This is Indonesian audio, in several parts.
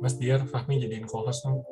Mas Diar, Fahmi jadiin co-host dong.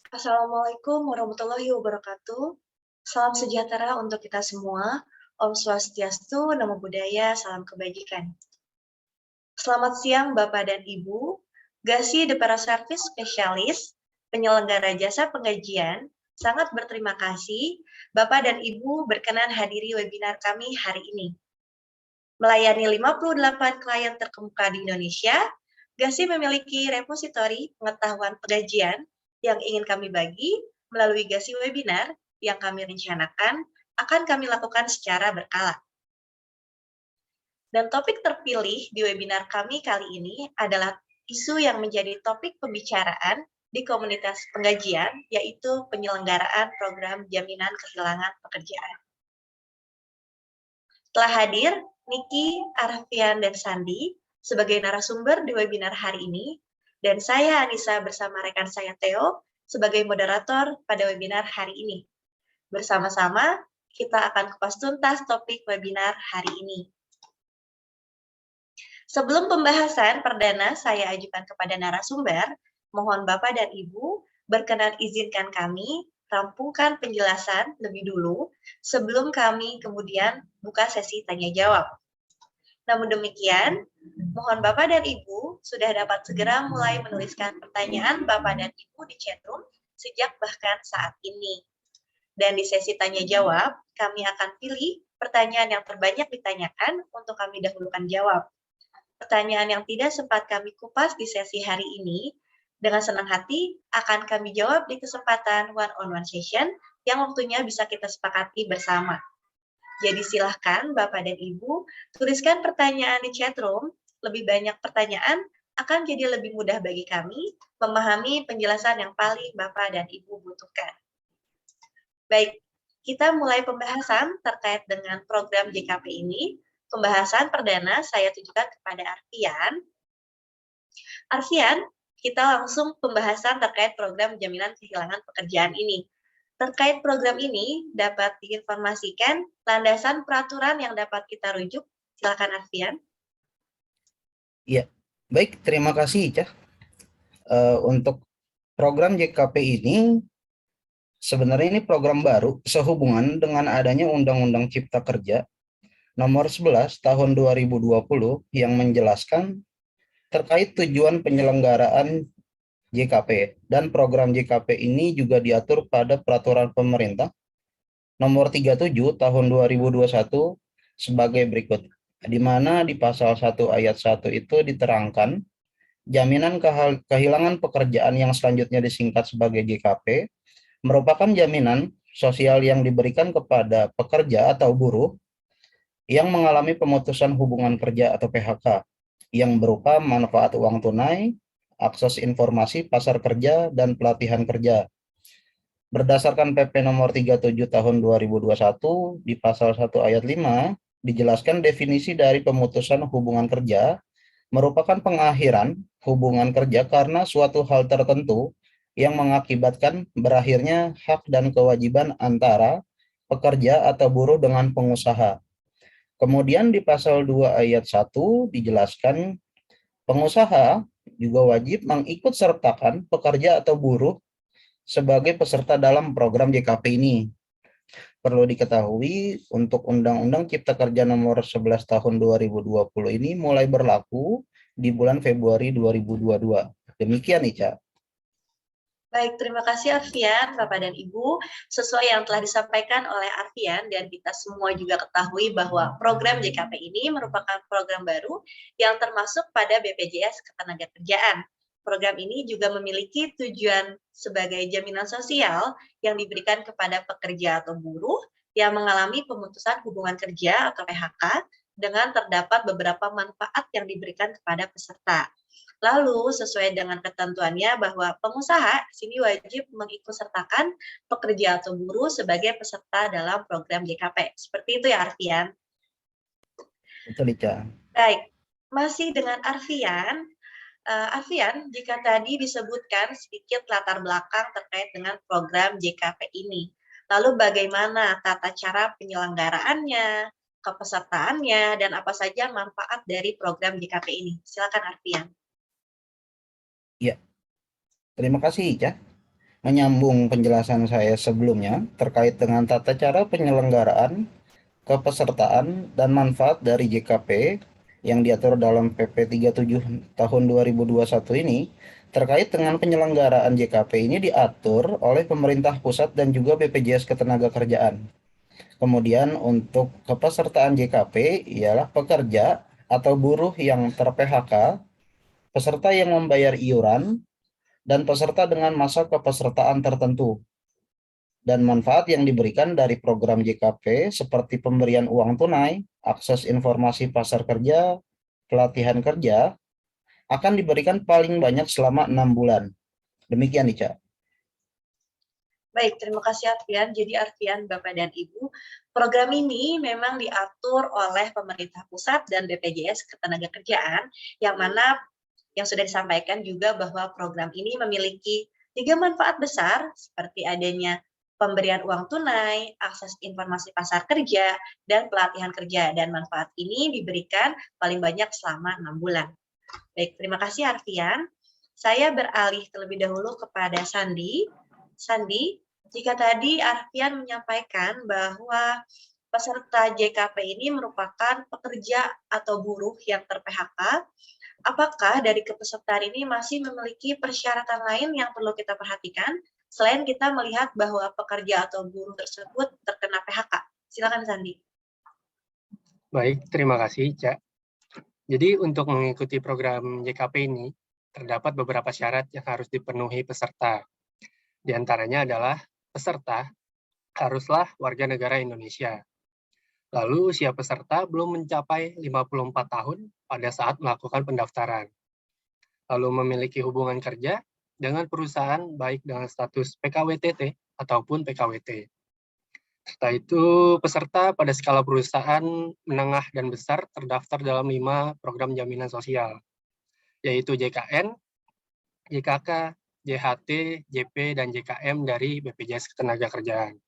Assalamualaikum warahmatullahi wabarakatuh. Salam sejahtera untuk kita semua. Om Swastiastu, Namo Buddhaya, salam kebajikan. Selamat siang Bapak dan Ibu. Gasi Depara Service Spesialis, penyelenggara jasa pengajian, sangat berterima kasih Bapak dan Ibu berkenan hadiri webinar kami hari ini. Melayani 58 klien terkemuka di Indonesia, Gasi memiliki repositori pengetahuan pengajian yang ingin kami bagi melalui Gasi webinar yang kami rencanakan akan kami lakukan secara berkala. Dan topik terpilih di webinar kami kali ini adalah isu yang menjadi topik pembicaraan di komunitas pengajian, yaitu penyelenggaraan program jaminan kehilangan pekerjaan. Telah hadir Niki, Arfian, dan Sandi sebagai narasumber di webinar hari ini, dan saya Anissa bersama rekan saya Theo sebagai moderator pada webinar hari ini. Bersama-sama, kita akan kupas tuntas topik webinar hari ini. Sebelum pembahasan perdana saya ajukan kepada narasumber, mohon Bapak dan Ibu berkenan izinkan kami rampungkan penjelasan lebih dulu sebelum kami kemudian buka sesi tanya-jawab. Namun demikian, mohon Bapak dan Ibu sudah dapat segera mulai menuliskan pertanyaan Bapak dan Ibu di chatroom sejak bahkan saat ini. Dan di sesi tanya-jawab, kami akan pilih pertanyaan yang terbanyak ditanyakan untuk kami dahulukan jawab. Pertanyaan yang tidak sempat kami kupas di sesi hari ini, dengan senang hati akan kami jawab di kesempatan one-on-one session yang waktunya bisa kita sepakati bersama. Jadi silahkan Bapak dan Ibu tuliskan pertanyaan di chatroom. Lebih banyak pertanyaan akan jadi lebih mudah bagi kami memahami penjelasan yang paling Bapak dan Ibu butuhkan. Baik, kita mulai pembahasan terkait dengan program JKP ini. Pembahasan perdana saya tujukan kepada Arfian. Arfian, kita langsung pembahasan terkait program jaminan kehilangan pekerjaan ini. Terkait program ini, dapat diinformasikan landasan peraturan yang dapat kita rujuk. Silakan Arfian. Ya, baik. Terima kasih, Ica. Untuk program JKP ini, sebenarnya ini program baru sehubungan dengan adanya Undang-Undang Cipta Kerja Nomor 11 Tahun 2020 yang menjelaskan terkait tujuan penyelenggaraan JKP, dan program JKP ini juga diatur pada Peraturan Pemerintah Nomor 37 Tahun 2021 sebagai berikut, di mana di pasal 1 ayat 1 itu diterangkan jaminan kehilangan pekerjaan yang selanjutnya disingkat sebagai JKP merupakan jaminan sosial yang diberikan kepada pekerja atau buruh yang mengalami pemutusan hubungan kerja atau PHK yang berupa manfaat uang tunai, akses informasi pasar kerja, dan pelatihan kerja. Berdasarkan PP nomor 37 tahun 2021 di pasal 1 ayat 5 dijelaskan definisi dari pemutusan hubungan kerja merupakan pengakhiran hubungan kerja karena suatu hal tertentu yang mengakibatkan berakhirnya hak dan kewajiban antara pekerja atau buruh dengan pengusaha. Kemudian di pasal 2 ayat 1 dijelaskan pengusaha juga wajib mengikut sertakan pekerja atau buruh sebagai peserta dalam program JKP ini. Perlu diketahui untuk Undang-Undang Cipta Kerja Nomor 11 Tahun 2020 ini mulai berlaku di bulan Februari 2022. Demikian, Ica. Baik, terima kasih Arfian, Bapak dan Ibu. Sesuai yang telah disampaikan oleh Arfian dan kita semua juga ketahui bahwa program JKP ini merupakan program baru yang termasuk pada BPJS Ketenagakerjaan. Program ini juga memiliki tujuan sebagai jaminan sosial yang diberikan kepada pekerja atau buruh yang mengalami pemutusan hubungan kerja atau PHK dengan terdapat beberapa manfaat yang diberikan kepada peserta. Lalu, sesuai dengan ketentuannya bahwa pengusaha sini wajib mengikutsertakan pekerja atau buruh sebagai peserta dalam program JKP. Seperti itu ya, Arfian? Betul, Ica. Baik, masih dengan Arfian. Arfian, jika tadi disebutkan sedikit latar belakang terkait dengan program JKP ini, lalu bagaimana tata cara penyelenggaraannya, kepesertaannya, dan apa saja manfaat dari program JKP ini? Silakan Arfian. Ya, terima kasih, Ica. menyambung penjelasan saya sebelumnya terkait dengan tata cara penyelenggaraan, kepesertaan, dan manfaat dari JKP yang diatur dalam PP 37 tahun 2021 ini. Terkait dengan penyelenggaraan JKP ini diatur oleh pemerintah pusat dan juga BPJS Ketenagakerjaan. Kemudian untuk kepesertaan JKP ialah pekerja atau buruh yang ter-PHK, peserta yang membayar iuran, dan peserta dengan masa kepesertaan tertentu. Dan manfaat yang diberikan dari program JKP seperti pemberian uang tunai, akses informasi pasar kerja, pelatihan kerja, akan diberikan paling banyak selama 6 bulan. Demikian, Ica. Baik, terima kasih Arfian. Jadi Arfian, Bapak dan Ibu, program ini memang diatur oleh pemerintah pusat dan BPJS Ketenagakerjaan, yang mana yang sudah disampaikan juga bahwa program ini memiliki 3 manfaat besar, seperti adanya pemberian uang tunai, akses informasi pasar kerja, dan pelatihan kerja. Dan manfaat ini diberikan paling banyak selama 6 bulan. Baik, terima kasih Arfian. Saya beralih terlebih dahulu kepada Sandi. Sandi, jika tadi Arfian menyampaikan bahwa peserta JKP ini merupakan pekerja atau buruh yang ter-PHK, apakah dari kepesertaan ini masih memiliki persyaratan lain yang perlu kita perhatikan selain kita melihat bahwa pekerja atau buruh tersebut terkena PHK? Silakan Sandi. Baik, terima kasih, Cak. Jadi untuk mengikuti program JKP ini, terdapat beberapa syarat yang harus dipenuhi peserta. Di antaranya adalah peserta haruslah warga negara Indonesia. Lalu usia peserta belum mencapai 54 tahun pada saat melakukan pendaftaran. Lalu memiliki hubungan kerja dengan perusahaan baik dengan status PKWTT ataupun PKWT. Setelah itu, peserta pada skala perusahaan menengah dan besar terdaftar dalam 5 program jaminan sosial, yaitu JKN, JKK, JHT, JP, dan JKM dari BPJS Ketenagakerjaan.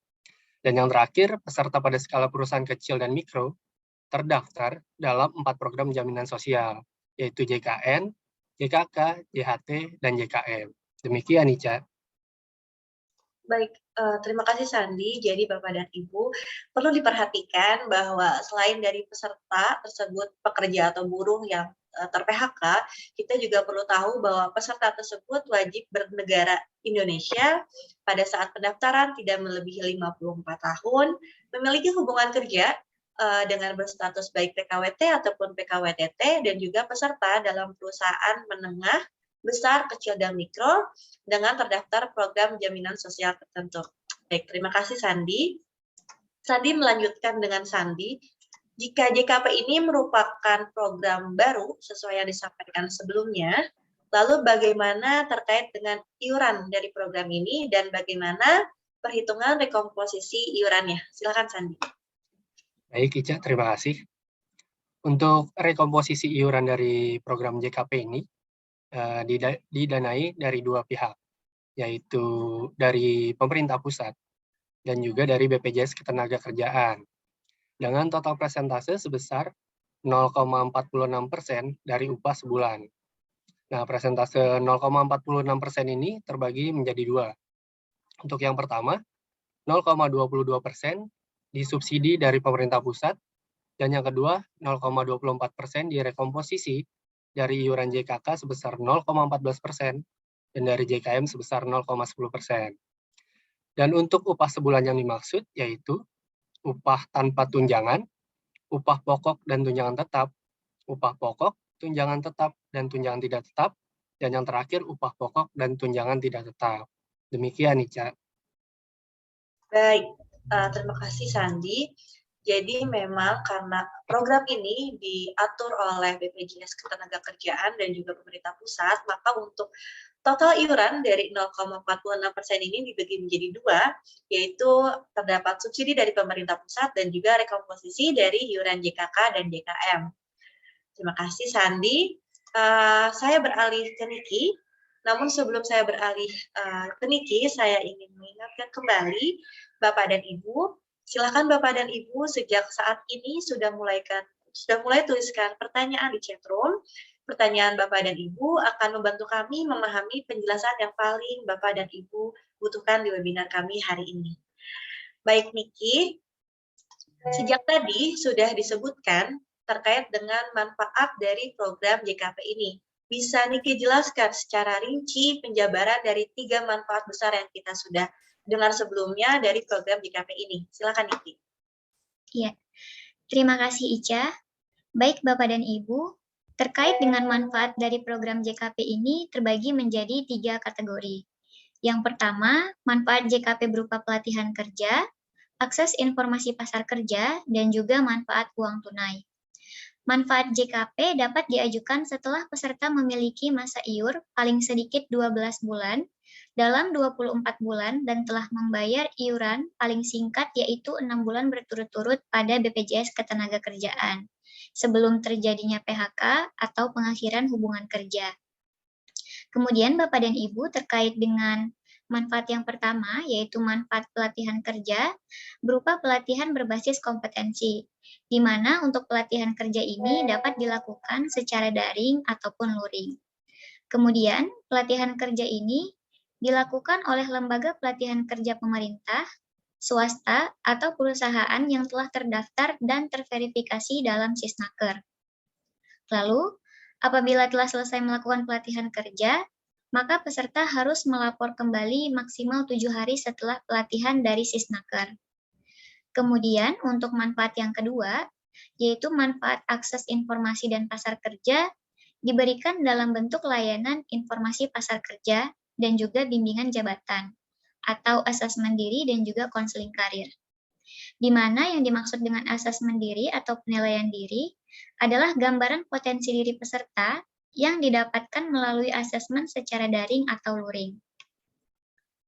Dan yang terakhir, peserta pada skala perusahaan kecil dan mikro terdaftar dalam 4 program jaminan sosial, yaitu JKN, JKK, JHT, dan JKM. Demikian, Ica. Baik, terima kasih Sandi. Jadi Bapak dan Ibu, perlu diperhatikan bahwa selain dari peserta tersebut pekerja atau buruh yang ter-PHK, kita juga perlu tahu bahwa peserta tersebut wajib bernegara Indonesia pada saat pendaftaran tidak melebihi 54 tahun, memiliki hubungan kerja dengan berstatus baik PKWT ataupun PKWTT, dan juga peserta dalam perusahaan menengah, besar, kecil, dan mikro dengan terdaftar program jaminan sosial tertentu. Baik, terima kasih Sandi. Sandi melanjutkan dengan Sandi. Jika JKP ini merupakan program baru sesuai yang disampaikan sebelumnya, lalu bagaimana terkait dengan iuran dari program ini dan bagaimana perhitungan rekomposisi iurannya? Silakan Sandi. Baik, Ica, terima kasih. Untuk rekomposisi iuran dari program JKP ini, didanai dari 2 pihak, yaitu dari pemerintah pusat dan juga dari BPJS Ketenagakerjaan, dengan total persentase sebesar 0,46% dari upah sebulan. Nah, persentase 0,46% ini terbagi menjadi 2. Untuk yang pertama, 0,22% disubsidi dari pemerintah pusat, dan yang kedua, 0,24% direkomposisi dari iuran JKK sebesar 0,14% dan dari JKM sebesar 0,10%. Dan untuk upah sebulan yang dimaksud yaitu upah tanpa tunjangan, upah pokok dan tunjangan tetap, upah pokok, tunjangan tetap, dan tunjangan tidak tetap, dan yang terakhir upah pokok dan tunjangan tidak tetap. Demikian, Ica. Baik, terima kasih Sandi. Jadi memang karena program ini diatur oleh BPJS Ketenagakerjaan dan juga pemerintah pusat, maka untuk total iuran dari 0,46% ini dibagi menjadi 2, yaitu terdapat subsidi dari pemerintah pusat dan juga rekomposisi dari iuran JKK dan JKM. Terima kasih Sandi. Saya beralih ke Niki. Namun sebelum saya beralih ke Niki, saya ingin mengingatkan kembali Bapak dan Ibu, silakan Bapak dan Ibu sejak saat ini sudah mulai tuliskan pertanyaan di chat room. pertanyaan Bapak dan Ibu akan membantu kami memahami penjelasan yang paling Bapak dan Ibu butuhkan di webinar kami hari ini. Baik, Niki, sejak tadi sudah disebutkan terkait dengan manfaat dari program JKP ini. Bisa Niki jelaskan secara rinci penjabaran dari 3 manfaat besar yang kita sudah dengar sebelumnya dari program JKP ini. Silakan Niki. Iya, terima kasih Ica. Baik Bapak dan Ibu, terkait dengan manfaat dari program JKP ini terbagi menjadi 3 kategori. Yang pertama, manfaat JKP berupa pelatihan kerja, akses informasi pasar kerja, dan juga manfaat uang tunai. Manfaat JKP dapat diajukan setelah peserta memiliki masa iur paling sedikit 12 bulan, dalam 24 bulan dan telah membayar iuran paling singkat yaitu 6 bulan berturut-turut pada BPJS Ketenagakerjaan, sebelum terjadinya PHK atau pengakhiran hubungan kerja. Kemudian Bapak dan Ibu terkait dengan manfaat yang pertama, yaitu manfaat pelatihan kerja, berupa pelatihan berbasis kompetensi, di mana untuk pelatihan kerja ini dapat dilakukan secara daring ataupun luring. Kemudian, pelatihan kerja ini dilakukan oleh lembaga pelatihan kerja pemerintah, swasta, atau perusahaan yang telah terdaftar dan terverifikasi dalam Sisnaker. Lalu, apabila telah selesai melakukan pelatihan kerja, maka peserta harus melapor kembali maksimal 7 hari setelah pelatihan dari Sisnaker. Kemudian, untuk manfaat yang kedua, yaitu manfaat akses informasi dan pasar kerja, diberikan dalam bentuk layanan informasi pasar kerja dan juga bimbingan jabatan, atau asesmen diri dan juga konseling karir. Di mana yang dimaksud dengan asesmen diri atau penilaian diri adalah gambaran potensi diri peserta yang didapatkan melalui asesmen secara daring atau luring.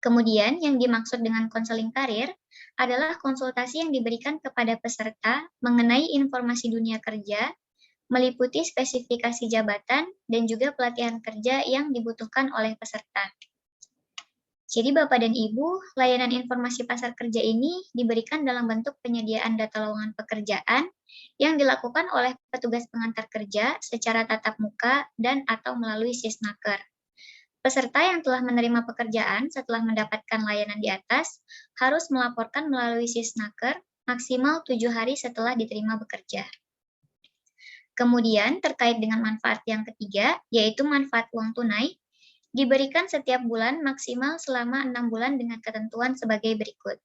Kemudian yang dimaksud dengan konseling karir adalah konsultasi yang diberikan kepada peserta mengenai informasi dunia kerja, meliputi spesifikasi jabatan dan juga pelatihan kerja yang dibutuhkan oleh peserta. Jadi Bapak dan Ibu, layanan informasi pasar kerja ini diberikan dalam bentuk penyediaan data lowongan pekerjaan yang dilakukan oleh petugas pengantar kerja secara tatap muka dan atau melalui Sisnaker. Peserta yang telah menerima pekerjaan setelah mendapatkan layanan di atas harus melaporkan melalui Sisnaker maksimal 7 hari setelah diterima bekerja. Kemudian terkait dengan manfaat yang ketiga, yaitu manfaat uang tunai, diberikan setiap bulan maksimal selama 6 bulan dengan ketentuan sebagai berikut.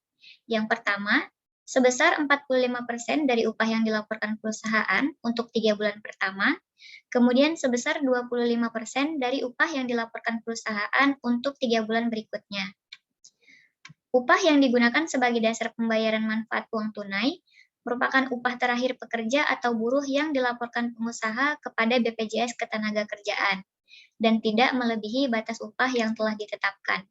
Yang pertama, sebesar 45% dari upah yang dilaporkan perusahaan untuk 3 bulan pertama, kemudian sebesar 25% dari upah yang dilaporkan perusahaan untuk 3 bulan berikutnya. Upah yang digunakan sebagai dasar pembayaran manfaat uang tunai merupakan upah terakhir pekerja atau buruh yang dilaporkan pengusaha kepada BPJS Ketenagakerjaan dan tidak melebihi batas upah yang telah ditetapkan.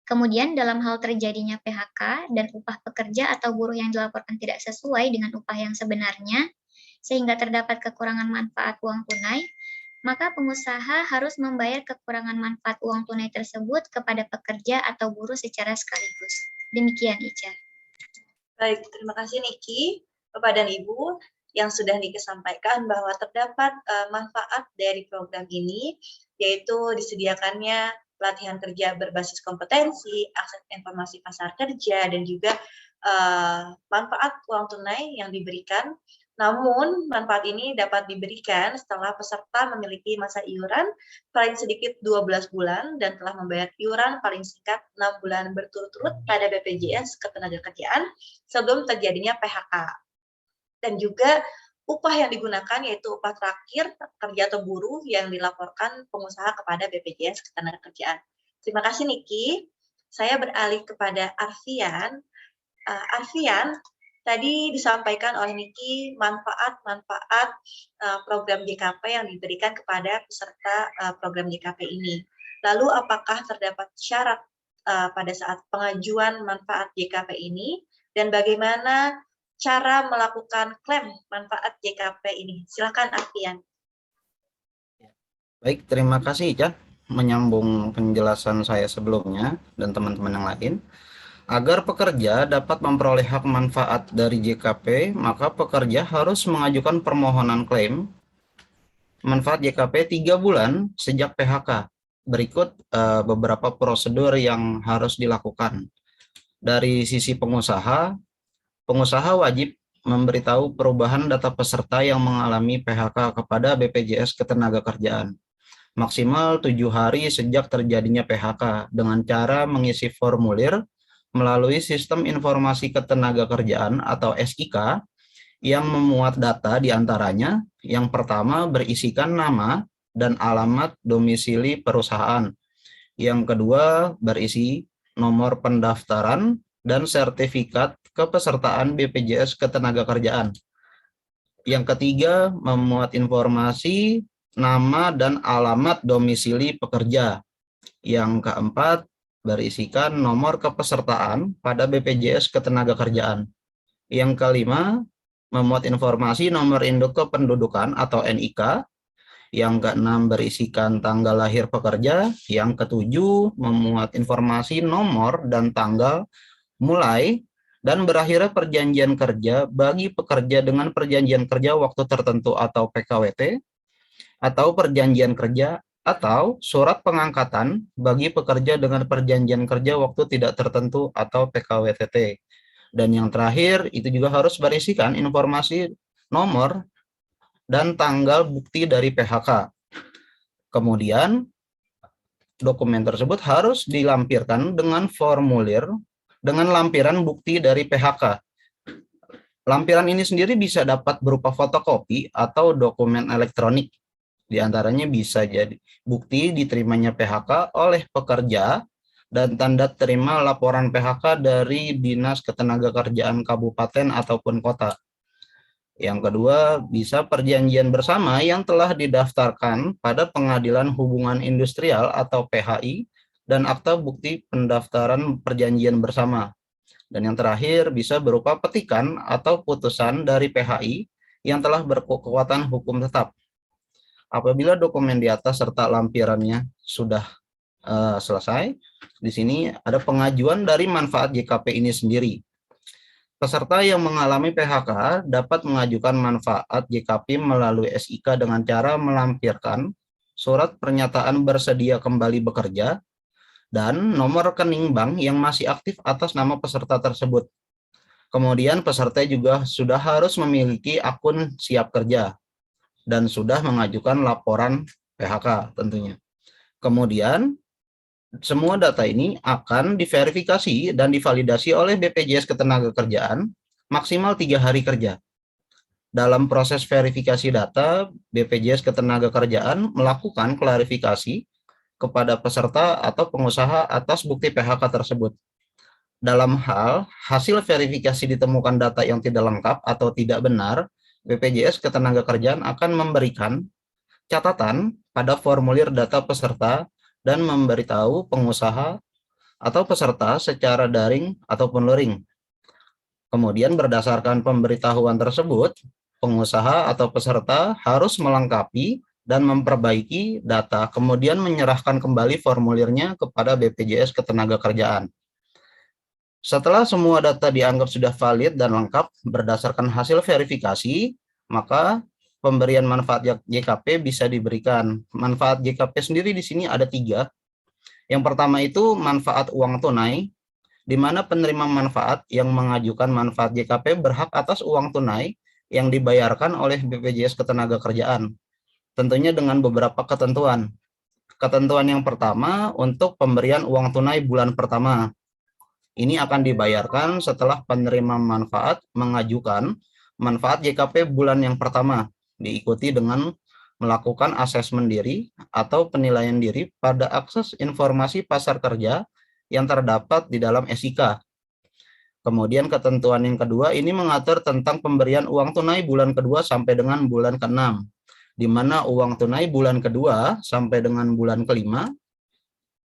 Kemudian dalam hal terjadinya PHK dan upah pekerja atau buruh yang dilaporkan tidak sesuai dengan upah yang sebenarnya, sehingga terdapat kekurangan manfaat uang tunai, maka pengusaha harus membayar kekurangan manfaat uang tunai tersebut kepada pekerja atau buruh secara sekaligus. Demikian, Ica. Baik, terima kasih Niki, Bapak dan Ibu, yang sudah Niki sampaikan bahwa terdapat manfaat dari program ini, yaitu disediakannya pelatihan kerja berbasis kompetensi, akses informasi pasar kerja, dan juga manfaat uang tunai yang diberikan. Namun, manfaat ini dapat diberikan setelah peserta memiliki masa iuran paling sedikit 12 bulan dan telah membayar iuran paling singkat 6 bulan berturut-turut pada BPJS Ketenagakerjaan sebelum terjadinya PHK. Dan juga upah yang digunakan yaitu upah terakhir kerja atau buruh yang dilaporkan pengusaha kepada BPJS Ketenagakerjaan. Terima kasih Niki. Saya beralih kepada Arfian. Arfian, tadi disampaikan oleh Niki manfaat-manfaat program JKP yang diberikan kepada peserta program JKP ini. Lalu apakah terdapat syarat pada saat pengajuan manfaat JKP ini dan bagaimana cara melakukan klaim manfaat JKP ini? Silakan Arfian. Baik, terima kasih Ica. Menyambung penjelasan saya sebelumnya dan teman-teman yang lain. Agar pekerja dapat memperoleh hak manfaat dari JKP, maka pekerja harus mengajukan permohonan klaim manfaat JKP 3 bulan sejak PHK. Berikut beberapa prosedur yang harus dilakukan. Dari sisi pengusaha, pengusaha wajib memberitahu perubahan data peserta yang mengalami PHK kepada BPJS Ketenagakerjaan maksimal 7 hari sejak terjadinya PHK dengan cara mengisi formulir melalui Sistem Informasi Ketenagakerjaan atau SIK yang memuat data diantaranya yang pertama berisikan nama dan alamat domisili perusahaan, yang kedua berisi nomor pendaftaran dan sertifikat kepesertaan BPJS Ketenagakerjaan. Yang ketiga, memuat informasi nama dan alamat domisili pekerja. Yang keempat, berisikan nomor kepesertaan pada BPJS Ketenagakerjaan. Yang kelima, memuat informasi nomor induk kependudukan atau NIK. Yang keenam, berisikan tanggal lahir pekerja. Yang ketujuh, memuat informasi nomor dan tanggal mulai dan berakhirnya perjanjian kerja bagi pekerja dengan perjanjian kerja waktu tertentu atau PKWT, atau perjanjian kerja atau surat pengangkatan bagi pekerja dengan perjanjian kerja waktu tidak tertentu atau PKWTT. Dan yang terakhir, itu juga harus berisikan informasi nomor dan tanggal bukti dari PHK. Kemudian, dokumen tersebut harus dilampirkan dengan formulir dengan lampiran bukti dari PHK. Lampiran ini sendiri bisa dapat berupa fotokopi atau dokumen elektronik. Di antaranya bisa jadi bukti diterimanya PHK oleh pekerja dan tanda terima laporan PHK dari Dinas Ketenagakerjaan Kabupaten ataupun kota. Yang kedua, bisa perjanjian bersama yang telah didaftarkan pada Pengadilan Hubungan Industrial atau PHI dan akta bukti pendaftaran perjanjian bersama. Dan yang terakhir, bisa berupa petikan atau putusan dari PHI yang telah berkekuatan hukum tetap. Apabila dokumen di atas serta lampirannya sudah selesai, di sini ada pengajuan dari manfaat JKP ini sendiri. Peserta yang mengalami PHK dapat mengajukan manfaat JKP melalui SIK dengan cara melampirkan surat pernyataan bersedia kembali bekerja dan nomor rekening bank yang masih aktif atas nama peserta tersebut. Kemudian peserta juga sudah harus memiliki akun siap kerja dan sudah mengajukan laporan PHK tentunya. Kemudian semua data ini akan diverifikasi dan divalidasi oleh BPJS Ketenagakerjaan maksimal 3 hari kerja. Dalam proses verifikasi data, BPJS Ketenagakerjaan melakukan klarifikasi kepada peserta atau pengusaha atas bukti PHK tersebut. Dalam hal hasil verifikasi ditemukan data yang tidak lengkap atau tidak benar, BPJS Ketenagakerjaan akan memberikan catatan pada formulir data peserta dan memberitahu pengusaha atau peserta secara daring ataupun luring. Kemudian berdasarkan pemberitahuan tersebut, pengusaha atau peserta harus melengkapi dan memperbaiki data, kemudian menyerahkan kembali formulirnya kepada BPJS Ketenagakerjaan. Setelah semua data dianggap sudah valid dan lengkap berdasarkan hasil verifikasi, maka pemberian manfaat JKP bisa diberikan. Manfaat JKP sendiri di sini ada 3. Yang pertama itu manfaat uang tunai, di mana penerima manfaat yang mengajukan manfaat JKP berhak atas uang tunai yang dibayarkan oleh BPJS Ketenagakerjaan. Tentunya dengan beberapa ketentuan. Ketentuan yang pertama untuk pemberian uang tunai bulan pertama. Ini akan dibayarkan setelah penerima manfaat mengajukan manfaat JKP bulan yang pertama, diikuti dengan melakukan asesmen diri atau penilaian diri pada akses informasi pasar kerja yang terdapat di dalam SIK. Kemudian ketentuan yang kedua ini mengatur tentang pemberian uang tunai bulan kedua sampai dengan bulan ke-6. Di mana uang tunai bulan kedua sampai dengan bulan kelima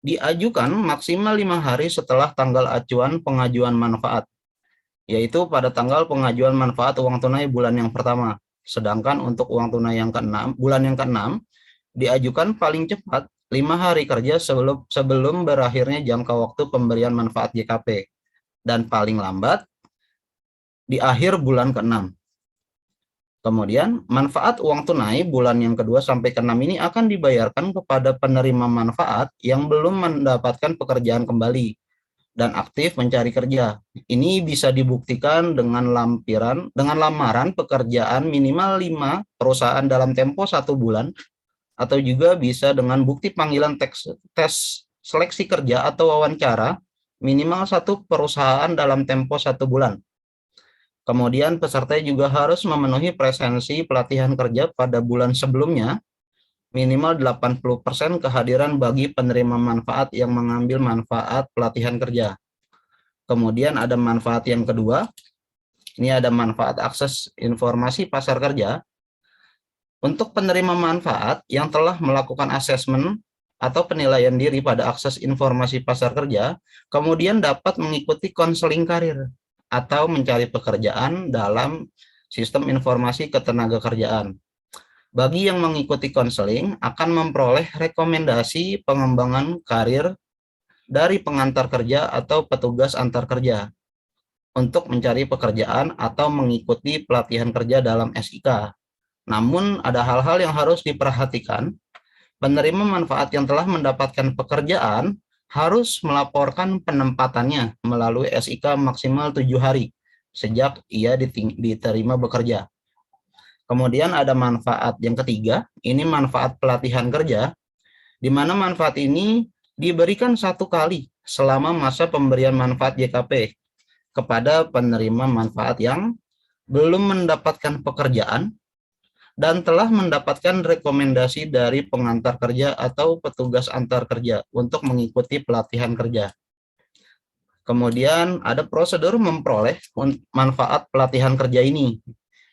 diajukan maksimal 5 hari setelah tanggal acuan pengajuan manfaat, yaitu pada tanggal pengajuan manfaat uang tunai bulan yang pertama. Sedangkan untuk uang tunai yang ke-6, bulan yang ke-6, diajukan paling cepat 5 hari kerja sebelum berakhirnya jangka waktu pemberian manfaat JKP, dan paling lambat di akhir bulan ke-6. Kemudian, manfaat uang tunai bulan yang kedua sampai ke-6 ini akan dibayarkan kepada penerima manfaat yang belum mendapatkan pekerjaan kembali dan aktif mencari kerja. Ini bisa dibuktikan dengan lamaran pekerjaan minimal 5 perusahaan dalam tempo 1 bulan, atau juga bisa dengan bukti panggilan tes seleksi kerja atau wawancara minimal 1 perusahaan dalam tempo 1 bulan. Kemudian peserta juga harus memenuhi presensi pelatihan kerja pada bulan sebelumnya, minimal 80% kehadiran bagi penerima manfaat yang mengambil manfaat pelatihan kerja. Kemudian ada manfaat yang kedua, ini ada manfaat akses informasi pasar kerja. Untuk penerima manfaat yang telah melakukan asesmen atau penilaian diri pada akses informasi pasar kerja, kemudian dapat mengikuti konseling karir atau mencari pekerjaan dalam sistem informasi ketenagakerjaan. Bagi yang mengikuti konseling akan memperoleh rekomendasi pengembangan karir dari pengantar kerja atau petugas antar kerja untuk mencari pekerjaan atau mengikuti pelatihan kerja dalam SIK. Namun ada hal-hal yang harus diperhatikan. Penerima manfaat yang telah mendapatkan pekerjaan harus melaporkan penempatannya melalui SIK maksimal 7 hari sejak ia diterima bekerja. Kemudian ada manfaat yang ketiga, ini manfaat pelatihan kerja, di mana manfaat ini diberikan 1 kali selama masa pemberian manfaat JKP kepada penerima manfaat yang belum mendapatkan pekerjaan dan telah mendapatkan rekomendasi dari pengantar kerja atau petugas antar kerja untuk mengikuti pelatihan kerja. Kemudian ada prosedur memperoleh manfaat pelatihan kerja ini.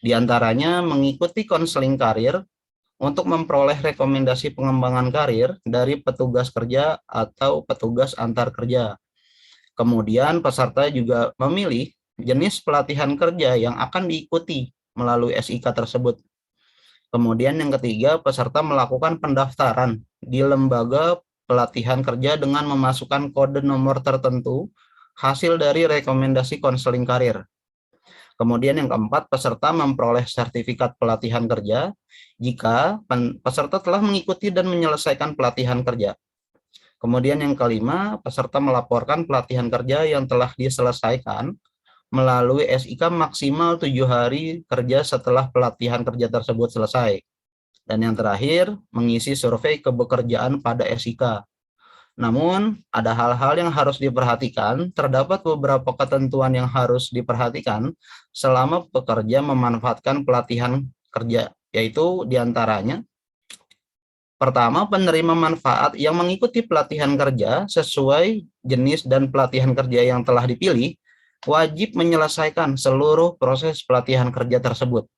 Di antaranya mengikuti konseling karir untuk memperoleh rekomendasi pengembangan karir dari petugas kerja atau petugas antar kerja. Kemudian peserta juga memilih jenis pelatihan kerja yang akan diikuti melalui SIK tersebut. Kemudian yang ketiga, peserta melakukan pendaftaran di lembaga pelatihan kerja dengan memasukkan kode nomor tertentu hasil dari rekomendasi konseling karir. Kemudian yang keempat, peserta memperoleh sertifikat pelatihan kerja jika peserta telah mengikuti dan menyelesaikan pelatihan kerja. Kemudian yang kelima, peserta melaporkan pelatihan kerja yang telah diselesaikan melalui SIK maksimal 7 hari kerja setelah pelatihan kerja tersebut selesai. Dan yang terakhir, mengisi survei kebekerjaan pada SIK. Namun, ada hal-hal yang harus diperhatikan, terdapat beberapa ketentuan yang harus diperhatikan selama pekerja memanfaatkan pelatihan kerja, yaitu diantaranya, pertama, penerima manfaat yang mengikuti pelatihan kerja sesuai jenis dan pelatihan kerja yang telah dipilih, wajib menyelesaikan seluruh proses pelatihan kerja tersebut.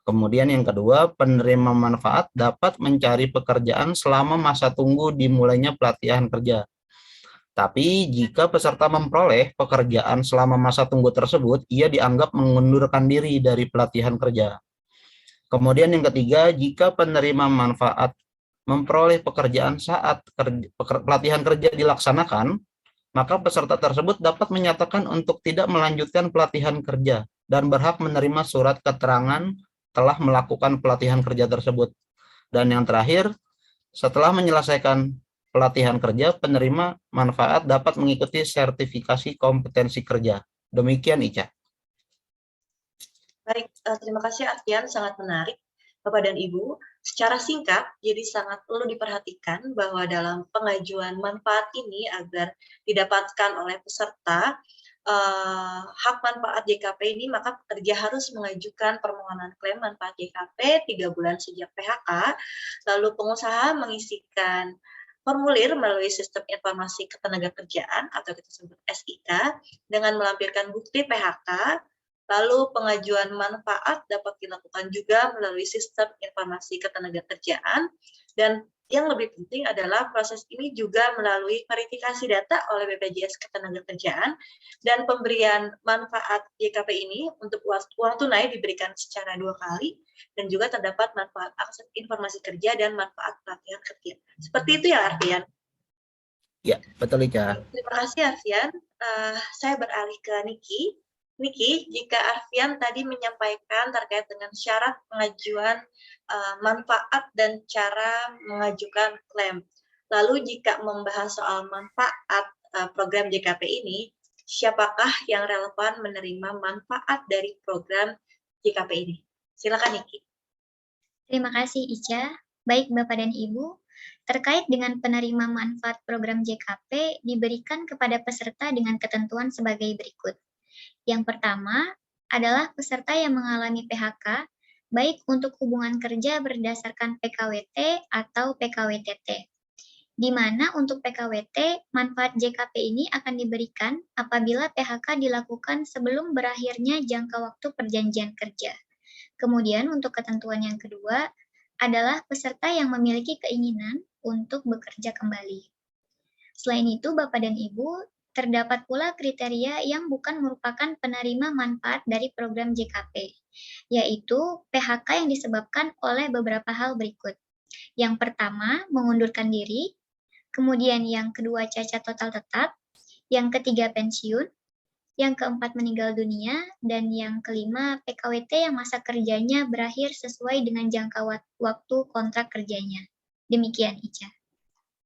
Kemudian yang kedua, penerima manfaat dapat mencari pekerjaan selama masa tunggu dimulainya pelatihan kerja. Tapi jika peserta memperoleh pekerjaan selama masa tunggu tersebut, ia dianggap mengundurkan diri dari pelatihan kerja. Kemudian yang ketiga, jika penerima manfaat memperoleh pekerjaan saat pelatihan kerja dilaksanakan, maka peserta tersebut dapat menyatakan untuk tidak melanjutkan pelatihan kerja dan berhak menerima surat keterangan telah melakukan pelatihan kerja tersebut. Dan yang terakhir, setelah menyelesaikan pelatihan kerja, penerima manfaat dapat mengikuti sertifikasi kompetensi kerja. Demikian, Ica. Baik, terima kasih Alfian, sangat menarik. Bapak dan Ibu, secara singkat, jadi sangat perlu diperhatikan bahwa dalam pengajuan manfaat ini agar didapatkan oleh peserta hak manfaat JKP ini, maka pekerja harus mengajukan permohonan klaim manfaat JKP 3 bulan sejak PHK, lalu pengusaha mengisikan formulir melalui sistem informasi ketenagakerjaan atau kita sebut SIK dengan melampirkan bukti PHK. Lalu pengajuan manfaat dapat dilakukan juga melalui sistem informasi ketenagakerjaan, dan yang lebih penting adalah proses ini juga melalui verifikasi data oleh BPJS Ketenagakerjaan, dan pemberian manfaat JKP ini untuk uang tunai diberikan secara 2 kali, dan juga terdapat manfaat akses informasi kerja dan manfaat pelatihan kerja. Seperti itu ya, Arfian? Ya, betul, Ica. Terima kasih, Arfian. Saya beralih ke Niki. Niki, jika Arfian tadi menyampaikan terkait dengan syarat pengajuan manfaat dan cara mengajukan klaim. Lalu jika membahas soal manfaat program JKP ini, siapakah yang relevan menerima manfaat dari program JKP ini? Silakan Niki. Terima kasih Ica. Baik Bapak dan Ibu, terkait dengan penerima manfaat program JKP diberikan kepada peserta dengan ketentuan sebagai berikut. Yang pertama adalah peserta yang mengalami PHK, baik untuk hubungan kerja berdasarkan PKWT atau PKWTT. Di mana untuk PKWT, manfaat JKP ini akan diberikan apabila PHK dilakukan sebelum berakhirnya jangka waktu perjanjian kerja. Kemudian untuk ketentuan yang kedua adalah peserta yang memiliki keinginan untuk bekerja kembali. Selain itu, Bapak dan Ibu, terdapat pula kriteria yang bukan merupakan penerima manfaat dari program JKP, yaitu PHK yang disebabkan oleh beberapa hal berikut. Yang pertama, mengundurkan diri, kemudian yang kedua cacat total tetap, yang ketiga pensiun, yang keempat meninggal dunia, dan yang kelima PKWT yang masa kerjanya berakhir sesuai dengan jangka waktu kontrak kerjanya. Demikian, Ica.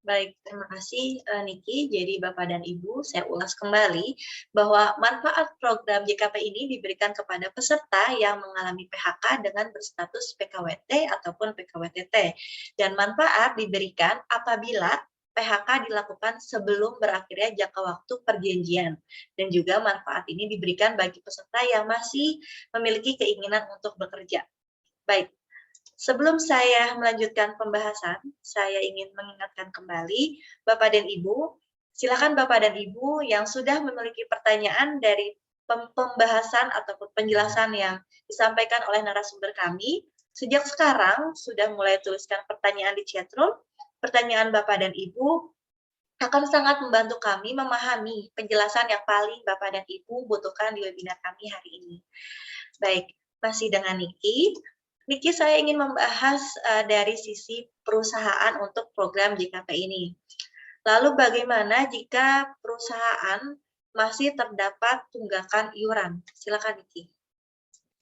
Baik, terima kasih Niki. Jadi Bapak dan Ibu, saya ulas kembali bahwa manfaat program JKP ini diberikan kepada peserta yang mengalami PHK dengan berstatus PKWT ataupun PKWTT. Dan manfaat diberikan apabila PHK dilakukan sebelum berakhirnya jangka waktu perjanjian. Dan juga manfaat ini diberikan bagi peserta yang masih memiliki keinginan untuk bekerja. Baik. Sebelum saya melanjutkan pembahasan, saya ingin mengingatkan kembali Bapak dan Ibu, silakan Bapak dan Ibu yang sudah memiliki pertanyaan dari pembahasan ataupun penjelasan yang disampaikan oleh narasumber kami, sejak sekarang sudah mulai tuliskan pertanyaan di chatroom. Pertanyaan Bapak dan Ibu akan sangat membantu kami memahami penjelasan yang paling Bapak dan Ibu butuhkan di webinar kami hari ini. Baik, masih dengan Niki. Niki, saya ingin membahas dari sisi perusahaan untuk program JKP ini. Lalu bagaimana jika perusahaan masih terdapat tunggakan iuran? Silakan Niki.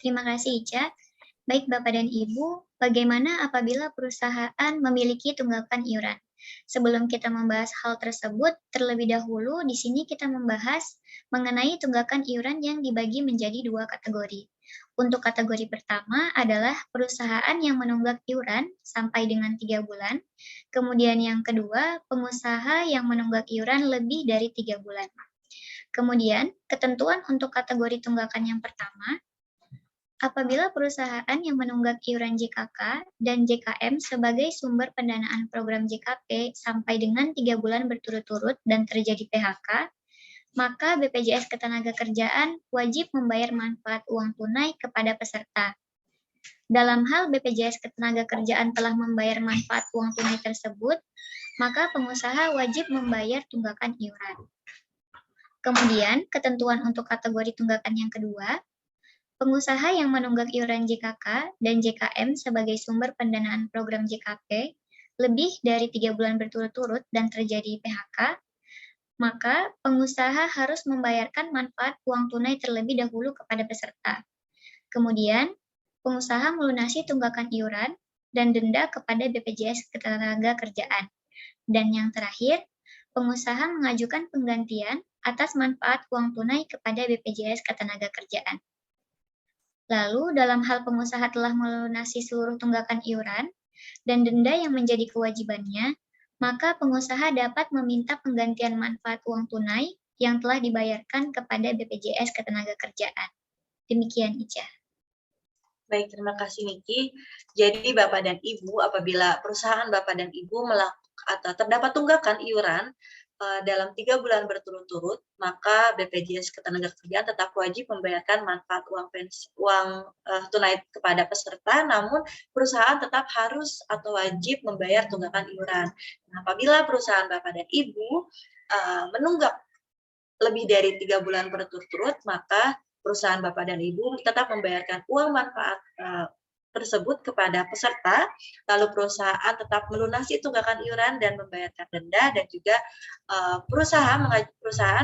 Terima kasih Ica. Baik Bapak dan Ibu, bagaimana apabila perusahaan memiliki tunggakan iuran? Sebelum kita membahas hal tersebut, terlebih dahulu di sini kita membahas mengenai tunggakan iuran yang dibagi menjadi dua kategori. Untuk kategori pertama adalah perusahaan yang menunggak iuran sampai dengan 3 bulan. Kemudian yang kedua, pengusaha yang menunggak iuran lebih dari 3 bulan. Kemudian, ketentuan untuk kategori tunggakan yang pertama, apabila perusahaan yang menunggak iuran JKK dan JKM sebagai sumber pendanaan program JKP sampai dengan 3 bulan berturut-turut dan terjadi PHK, maka BPJS Ketenagakerjaan wajib membayar manfaat uang tunai kepada peserta. Dalam hal BPJS Ketenagakerjaan telah membayar manfaat uang tunai tersebut, maka pengusaha wajib membayar tunggakan iuran. Kemudian, ketentuan untuk kategori tunggakan yang kedua, pengusaha yang menunggak iuran JKK dan JKM sebagai sumber pendanaan program JKP lebih dari 3 bulan berturut-turut dan terjadi PHK, maka pengusaha harus membayarkan manfaat uang tunai terlebih dahulu kepada peserta. Kemudian, pengusaha melunasi tunggakan iuran dan denda kepada BPJS Ketenagakerjaan. Dan yang terakhir, pengusaha mengajukan penggantian atas manfaat uang tunai kepada BPJS Ketenagakerjaan. Lalu, dalam hal pengusaha telah melunasi seluruh tunggakan iuran dan denda yang menjadi kewajibannya, maka pengusaha dapat meminta penggantian manfaat uang tunai yang telah dibayarkan kepada BPJS Ketenagakerjaan. Demikian, Ica. Baik, terima kasih Niki. Jadi Bapak dan Ibu, apabila perusahaan Bapak dan Ibu melakukan atau terdapat tunggakan iuran dalam 3 bulan berturut-turut, maka BPJS Ketenagakerjaan tetap wajib membayarkan manfaat uang tunai kepada peserta, namun perusahaan tetap harus atau wajib membayar tunggakan iuran. Nah, apabila perusahaan Bapak dan Ibu menunggak lebih dari 3 bulan berturut-turut, maka perusahaan Bapak dan Ibu tetap membayarkan uang manfaat tersebut kepada peserta, lalu perusahaan tetap melunasi tunggakan iuran dan membayarkan denda, dan juga perusahaan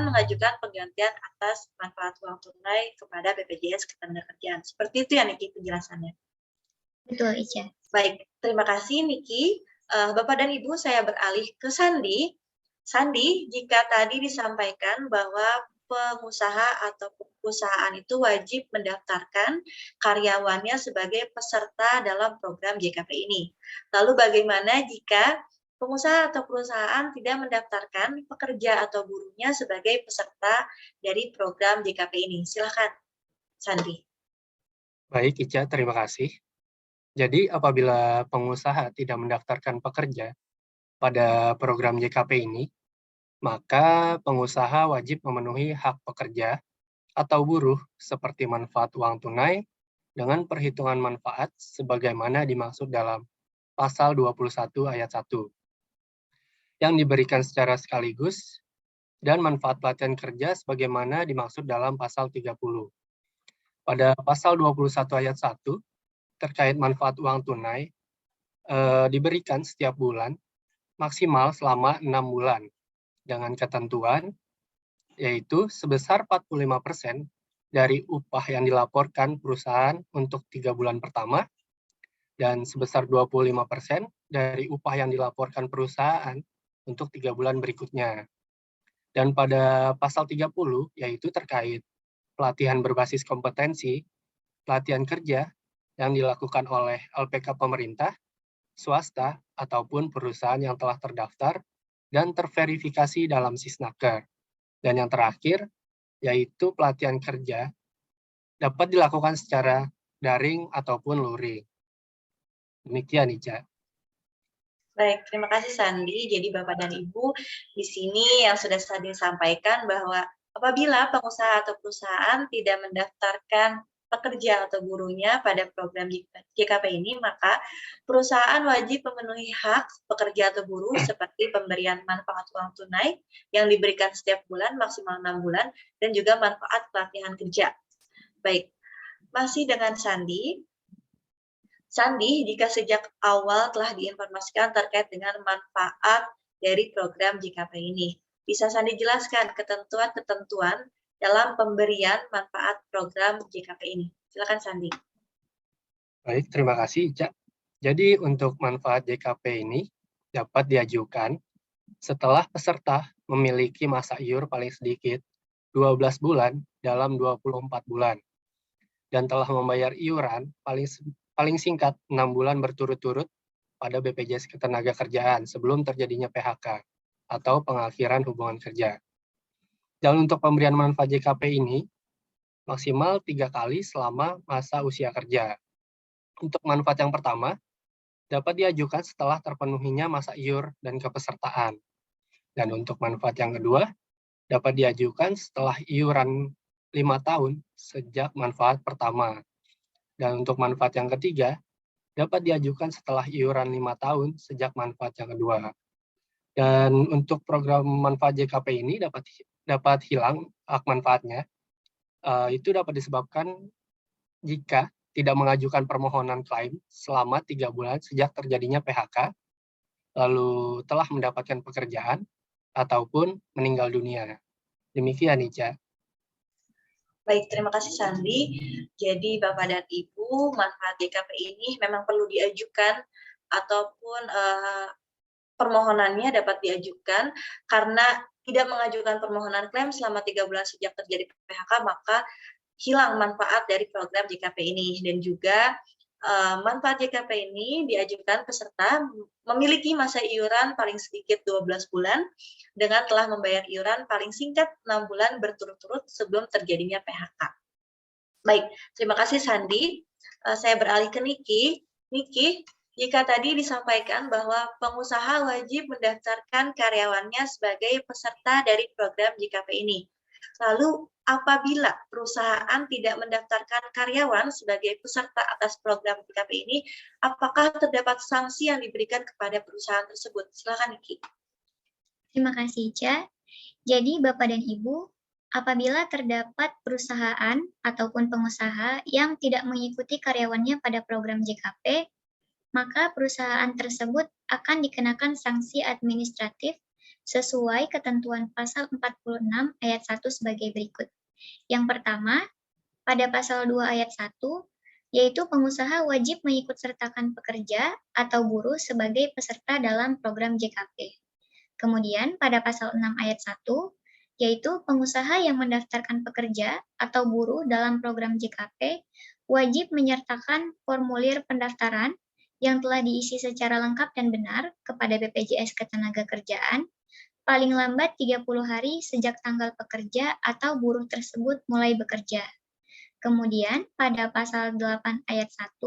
mengajukan penggantian atas manfaat uang tunai kepada BPJS Ketenagakerjaan. Seperti itu ya Niki penjelasannya. Betul, Ica. Baik, terima kasih Niki. Bapak dan Ibu, saya beralih ke Sandi. Sandi, jika tadi disampaikan bahwa pengusaha atau perusahaan itu wajib mendaftarkan karyawannya sebagai peserta dalam program JKP ini. Lalu bagaimana jika pengusaha atau perusahaan tidak mendaftarkan pekerja atau buruhnya sebagai peserta dari program JKP ini? Silakan, Sandi. Baik, Ica, terima kasih. Jadi, apabila pengusaha tidak mendaftarkan pekerja pada program JKP ini, maka pengusaha wajib memenuhi hak pekerja atau buruh seperti manfaat uang tunai dengan perhitungan manfaat sebagaimana dimaksud dalam pasal 21 ayat 1 yang diberikan secara sekaligus dan manfaat pelatihan kerja sebagaimana dimaksud dalam pasal 30. Pada pasal 21 ayat 1 terkait manfaat uang tunai diberikan setiap bulan maksimal selama 6 bulan dengan ketentuan yaitu sebesar 45% dari upah yang dilaporkan perusahaan untuk 3 bulan pertama dan sebesar 25% dari upah yang dilaporkan perusahaan untuk 3 bulan berikutnya. Dan pada pasal 30 yaitu terkait pelatihan berbasis kompetensi, pelatihan kerja yang dilakukan oleh LPK pemerintah, swasta, ataupun perusahaan yang telah terdaftar dan terverifikasi dalam Sisnaker. Dan yang terakhir, yaitu pelatihan kerja dapat dilakukan secara daring ataupun luring. Demikian, Ica. Baik, terima kasih Sandi. Jadi Bapak dan Ibu, di sini yang sudah Sandi sampaikan bahwa apabila pengusaha atau perusahaan tidak mendaftarkan pekerja atau buruhnya pada program JKP ini, maka perusahaan wajib memenuhi hak pekerja atau buruh seperti pemberian manfaat uang tunai yang diberikan setiap bulan maksimal 6 bulan dan juga manfaat pelatihan kerja. Baik, masih dengan Sandi. Sandi, jika sejak awal telah diinformasikan terkait dengan manfaat dari program JKP ini, bisa Sandi jelaskan ketentuan-ketentuan dalam pemberian manfaat program JKP ini? Silakan Sandi. Baik, terima kasih, Ica. Jadi untuk manfaat JKP ini dapat diajukan setelah peserta memiliki masa iur paling sedikit 12 bulan dalam 24 bulan dan telah membayar iuran paling singkat 6 bulan berturut-turut pada BPJS Ketenagakerjaan sebelum terjadinya PHK atau pengakhiran hubungan kerja. Dan untuk pemberian manfaat JKP ini maksimal 3 kali selama masa usia kerja. Untuk manfaat yang pertama, dapat diajukan setelah terpenuhinya masa iur dan kepesertaan. Dan untuk manfaat yang kedua, dapat diajukan setelah iuran 5 tahun sejak manfaat pertama. Dan untuk manfaat yang ketiga, dapat diajukan setelah iuran 5 tahun sejak manfaat yang kedua. Dan untuk program manfaat JKP ini dapat hilang hak manfaatnya. Itu dapat disebabkan jika tidak mengajukan permohonan klaim selama 3 bulan sejak terjadinya PHK, lalu telah mendapatkan pekerjaan, ataupun meninggal dunia. Demikian, Ica. Baik, terima kasih Sandi. Jadi Bapak dan Ibu, manfaat JKP ini memang perlu diajukan ataupun permohonannya dapat diajukan karena tidak mengajukan permohonan klaim selama 3 bulan sejak terjadi PHK, maka hilang manfaat dari program JKP ini. Dan juga manfaat JKP ini diajukan peserta memiliki masa iuran paling sedikit 12 bulan dengan telah membayar iuran paling singkat 6 bulan berturut-turut sebelum terjadinya PHK. Baik, terima kasih Sandi. Saya beralih ke Niki. Niki, jika tadi disampaikan bahwa pengusaha wajib mendaftarkan karyawannya sebagai peserta dari program JKP ini. Lalu, apabila perusahaan tidak mendaftarkan karyawan sebagai peserta atas program JKP ini, apakah terdapat sanksi yang diberikan kepada perusahaan tersebut? Silakan, Niki. Terima kasih, Ica. Jadi, Bapak dan Ibu, Apabila terdapat perusahaan ataupun pengusaha yang tidak mengikuti karyawannya pada program JKP, maka perusahaan tersebut akan dikenakan sanksi administratif sesuai ketentuan pasal 46 ayat 1 sebagai berikut. Yang pertama, pada pasal 2 ayat 1, yaitu pengusaha wajib mengikut sertakan pekerja atau buruh sebagai peserta dalam program JKP. Kemudian pada pasal 6 ayat 1, yaitu pengusaha yang mendaftarkan pekerja atau buruh dalam program JKP wajib menyertakan formulir pendaftaran yang telah diisi secara lengkap dan benar kepada BPJS Ketenagakerjaan paling lambat 30 hari sejak tanggal pekerja atau buruh tersebut mulai bekerja. Kemudian pada pasal 8 ayat 1,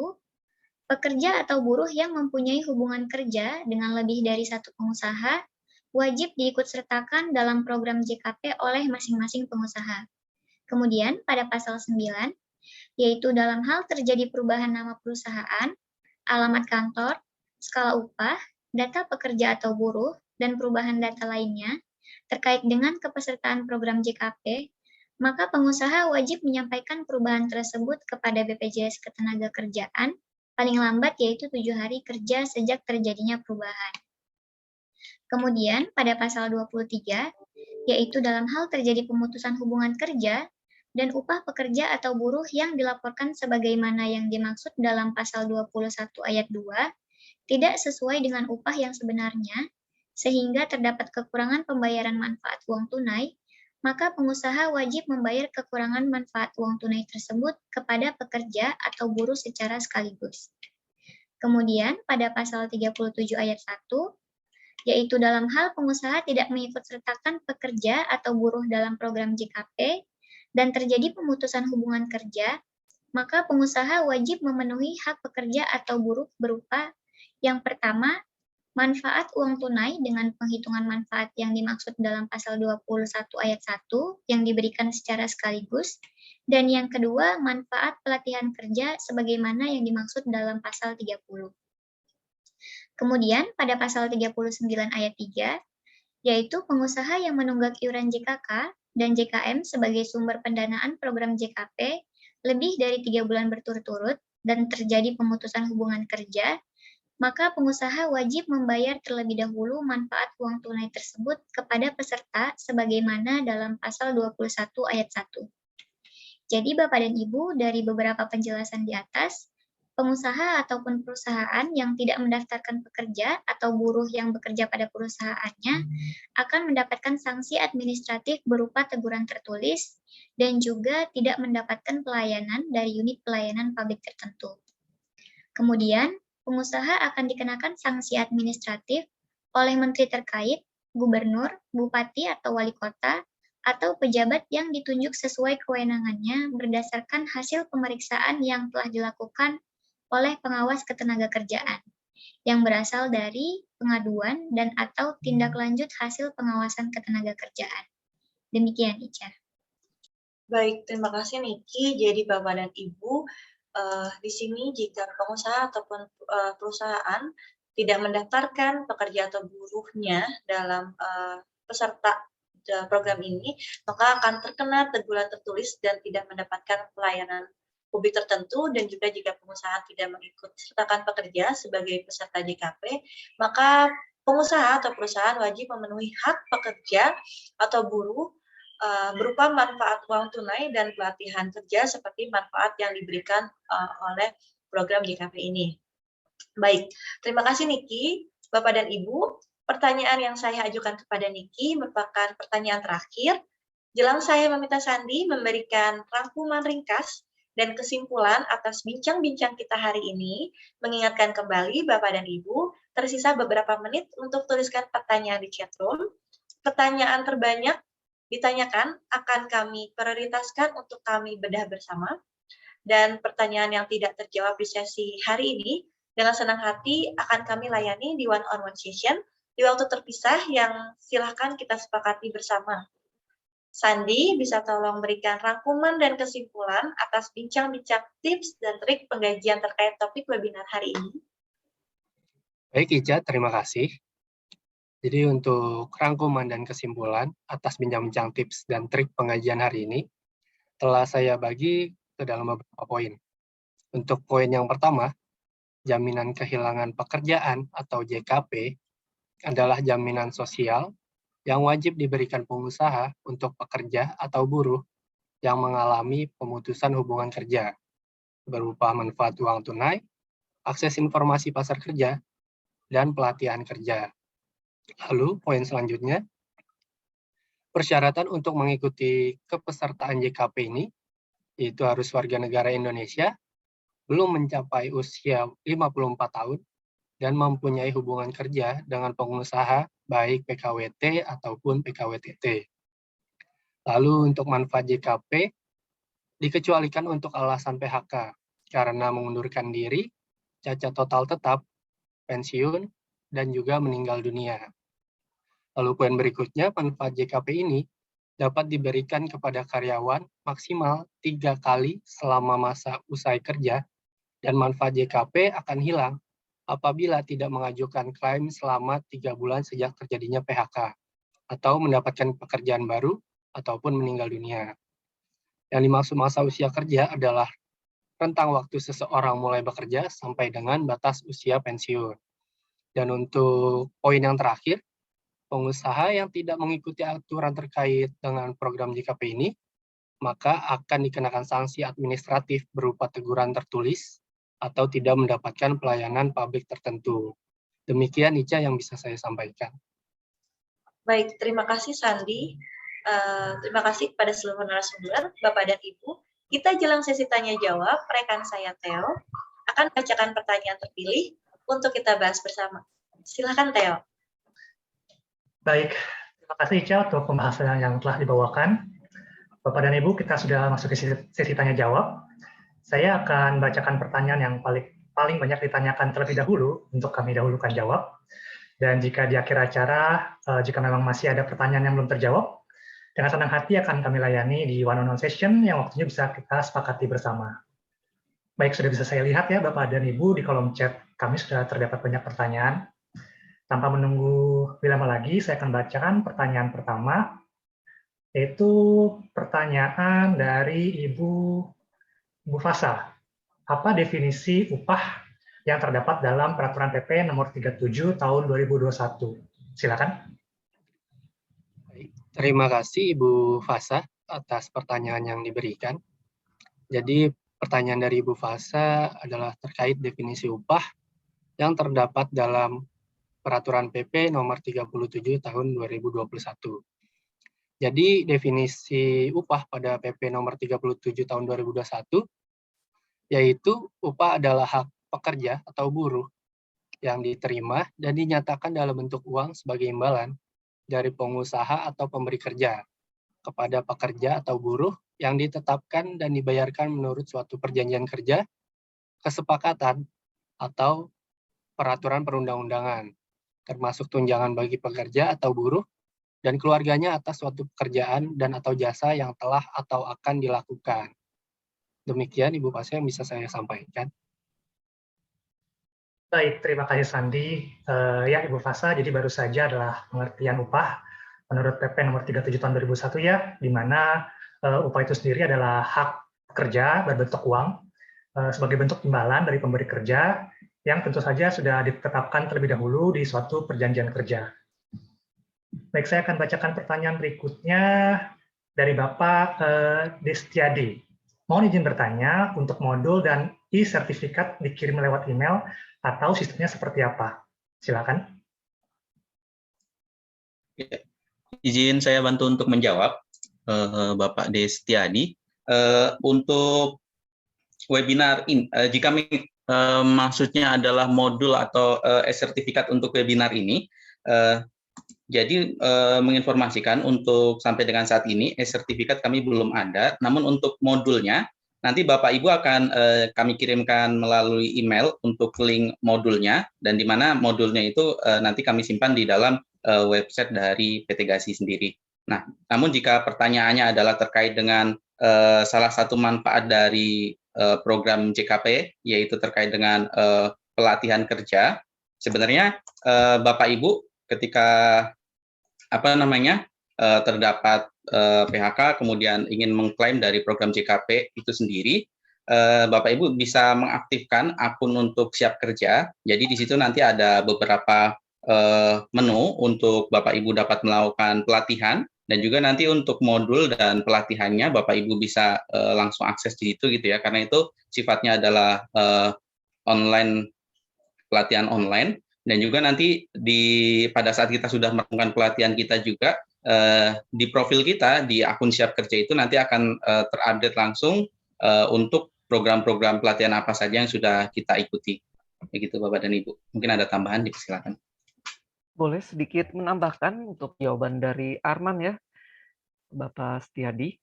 pekerja atau buruh yang mempunyai hubungan kerja dengan lebih dari satu pengusaha wajib diikutsertakan dalam program JKP oleh masing-masing pengusaha. Kemudian pada pasal 9, yaitu dalam hal terjadi perubahan nama perusahaan, alamat kantor, skala upah, data pekerja atau buruh, dan perubahan data lainnya terkait dengan kepesertaan program JKP, maka pengusaha wajib menyampaikan perubahan tersebut kepada BPJS Ketenagakerjaan paling lambat yaitu 7 hari kerja sejak terjadinya perubahan. Kemudian pada pasal 23, yaitu dalam hal terjadi pemutusan hubungan kerja dan upah pekerja atau buruh yang dilaporkan sebagaimana yang dimaksud dalam pasal 21 ayat 2 tidak sesuai dengan upah yang sebenarnya, sehingga terdapat kekurangan pembayaran manfaat uang tunai, maka pengusaha wajib membayar kekurangan manfaat uang tunai tersebut kepada pekerja atau buruh secara sekaligus. Kemudian pada pasal 37 ayat 1, yaitu dalam hal pengusaha tidak mengikutsertakan pekerja atau buruh dalam program JKP dan terjadi pemutusan hubungan kerja, maka pengusaha wajib memenuhi hak pekerja atau buruh berupa yang pertama, manfaat uang tunai dengan penghitungan manfaat yang dimaksud dalam pasal 21 ayat 1 yang diberikan secara sekaligus, dan yang kedua, manfaat pelatihan kerja sebagaimana yang dimaksud dalam pasal 30. Kemudian pada pasal 39 ayat 3, yaitu pengusaha yang menunggak iuran JKK dan JKM sebagai sumber pendanaan program JKP lebih dari 3 bulan berturut-turut dan terjadi pemutusan hubungan kerja, maka pengusaha wajib membayar terlebih dahulu manfaat uang tunai tersebut kepada peserta sebagaimana dalam pasal 21 ayat 1. Jadi Bapak dan Ibu, dari beberapa penjelasan di atas, pengusaha ataupun perusahaan yang tidak mendaftarkan pekerja atau buruh yang bekerja pada perusahaannya akan mendapatkan sanksi administratif berupa teguran tertulis dan juga tidak mendapatkan pelayanan dari unit pelayanan publik tertentu. Kemudian, pengusaha akan dikenakan sanksi administratif oleh menteri terkait, gubernur, bupati atau wali kota, atau pejabat yang ditunjuk sesuai kewenangannya berdasarkan hasil pemeriksaan yang telah dilakukan oleh pengawas ketenagakerjaan yang berasal dari pengaduan dan atau tindak lanjut hasil pengawasan ketenagakerjaan. Demikian, Ica. Baik, terima kasih Niki. Jadi Bapak dan Ibu, di sini jika pengusaha ataupun perusahaan tidak mendaftarkan pekerja atau buruhnya dalam peserta program ini, maka akan terkena teguran tertulis dan tidak mendapatkan pelayanan publik tertentu, dan juga jika pengusaha tidak mengikutsertakan pekerja sebagai peserta JKP, maka pengusaha atau perusahaan wajib memenuhi hak pekerja atau buruh berupa manfaat uang tunai dan pelatihan kerja seperti manfaat yang diberikan oleh program JKP ini. Baik, terima kasih Niki. Bapak dan Ibu, pertanyaan yang saya ajukan kepada Niki merupakan pertanyaan terakhir. Jelang saya meminta Sandi memberikan rangkuman ringkas dan kesimpulan atas bincang-bincang kita hari ini, mengingatkan kembali Bapak dan Ibu, tersisa beberapa menit untuk tuliskan pertanyaan di chat room. Pertanyaan terbanyak ditanyakan akan kami prioritaskan untuk kami bedah bersama, dan pertanyaan yang tidak terjawab di sesi hari ini dengan senang hati akan kami layani di one-on-one session di waktu terpisah yang silakan kita sepakati bersama. Sandi, bisa tolong berikan rangkuman dan kesimpulan atas bincang-bincang tips dan trik penggajian terkait topik webinar hari ini. Baik Ica, terima kasih. Jadi untuk rangkuman dan kesimpulan atas bincang-bincang tips dan trik pengajian hari ini, telah saya bagi ke dalam beberapa poin. Untuk poin yang pertama, jaminan kehilangan pekerjaan atau JKP adalah jaminan sosial yang wajib diberikan pengusaha untuk pekerja atau buruh yang mengalami pemutusan hubungan kerja, berupa manfaat uang tunai, akses informasi pasar kerja, dan pelatihan kerja. Lalu, poin selanjutnya, persyaratan untuk mengikuti kepesertaan JKP ini, yaitu harus warga negara Indonesia, belum mencapai usia 54 tahun, dan mempunyai hubungan kerja dengan pengusaha, baik PKWT ataupun PKWTT. Lalu untuk manfaat JKP, dikecualikan untuk alasan PHK, karena mengundurkan diri, cacat total tetap, pensiun, dan juga meninggal dunia. Lalu poin berikutnya, manfaat JKP ini dapat diberikan kepada karyawan maksimal 3 kali selama masa usai kerja, dan manfaat JKP akan hilang apabila tidak mengajukan klaim selama 3 bulan sejak terjadinya PHK, atau mendapatkan pekerjaan baru, ataupun meninggal dunia. Yang dimaksud masa usia kerja adalah rentang waktu seseorang mulai bekerja sampai dengan batas usia pensiun. Dan untuk poin yang terakhir, pengusaha yang tidak mengikuti aturan terkait dengan program JKP ini, maka akan dikenakan sanksi administratif berupa teguran tertulis atau tidak mendapatkan pelayanan publik tertentu. Demikian Ica yang bisa saya sampaikan. Baik, terima kasih Sandi. Terima kasih kepada seluruh narasumber, Bapak dan Ibu. Kita jelang sesi tanya-jawab, rekan saya Theo akan bacakan pertanyaan terpilih untuk kita bahas bersama. Silakan Theo. Baik, terima kasih Ica untuk pembahasan yang telah dibawakan. Bapak dan Ibu, kita sudah masuk ke sesi tanya-jawab. Saya akan bacakan pertanyaan yang paling banyak ditanyakan terlebih dahulu untuk kami dahulukan jawab. Dan jika di akhir acara, jika memang masih ada pertanyaan yang belum terjawab, dengan senang hati akan kami layani di one-on-one session yang waktunya bisa kita sepakati bersama. Baik, sudah bisa saya lihat ya Bapak dan Ibu, di kolom chat kami sudah terdapat banyak pertanyaan. Tanpa menunggu lebih lama lagi, saya akan bacakan pertanyaan pertama, yaitu pertanyaan dari Ibu Fasa. Apa definisi upah yang terdapat dalam Peraturan PP Nomor 37 Tahun 2021? Silakan. Terima kasih Ibu Fasa atas pertanyaan yang diberikan. Jadi pertanyaan dari Ibu Fasa adalah terkait definisi upah yang terdapat dalam Peraturan PP Nomor 37 Tahun 2021. Jadi definisi upah pada PP Nomor 37 Tahun 2021 yaitu upah adalah hak pekerja atau buruh yang diterima dan dinyatakan dalam bentuk uang sebagai imbalan dari pengusaha atau pemberi kerja kepada pekerja atau buruh yang ditetapkan dan dibayarkan menurut suatu perjanjian kerja, kesepakatan, atau peraturan perundang-undangan, termasuk tunjangan bagi pekerja atau buruh dan keluarganya atas suatu pekerjaan dan atau jasa yang telah atau akan dilakukan. Demikian Ibu Fasa yang bisa saya sampaikan. Baik, terima kasih Sandi. Ya Ibu Fasa, jadi baru saja adalah pengertian upah menurut PP Nomor 37 Tahun 2001 ya, di mana upah itu sendiri adalah hak pekerja berbentuk uang sebagai bentuk imbalan dari pemberi kerja yang tentu saja sudah ditetapkan terlebih dahulu di suatu perjanjian kerja. Baik, saya akan bacakan pertanyaan berikutnya dari Bapak Destiadi. Mohon izin bertanya, untuk modul dan e-sertifikat dikirim lewat email atau sistemnya seperti apa? Silakan. Ya, izin saya bantu untuk menjawab, Bapak Destiadi. Untuk webinar ini, jika maksudnya adalah modul atau e-sertifikat untuk webinar ini, jadi menginformasikan untuk sampai dengan saat ini e-sertifikat kami belum ada, namun untuk modulnya nanti Bapak Ibu akan kami kirimkan melalui email untuk link modulnya, dan di mana modulnya itu nanti kami simpan di dalam website dari PT Gasi sendiri. Nah, namun jika pertanyaannya adalah terkait dengan salah satu manfaat dari program JKP, yaitu terkait dengan pelatihan kerja, sebenarnya Bapak Ibu ketika terdapat PHK kemudian ingin mengklaim dari program JKP itu sendiri, Bapak Ibu bisa mengaktifkan akun untuk siap kerja. Jadi di situ nanti ada beberapa menu untuk Bapak Ibu dapat melakukan pelatihan, dan juga nanti untuk modul dan pelatihannya Bapak Ibu bisa langsung akses di situ gitu ya, karena itu sifatnya adalah pelatihan online. Dan juga nanti pada saat kita sudah melakukan pelatihan kita juga, di profil kita di akun siap kerja itu nanti akan terupdate langsung untuk program-program pelatihan apa saja yang sudah kita ikuti. Begitu Bapak dan Ibu. Mungkin ada tambahan, dipersilakan. Boleh sedikit menambahkan untuk jawaban dari Arman ya, Bapak Setiadi.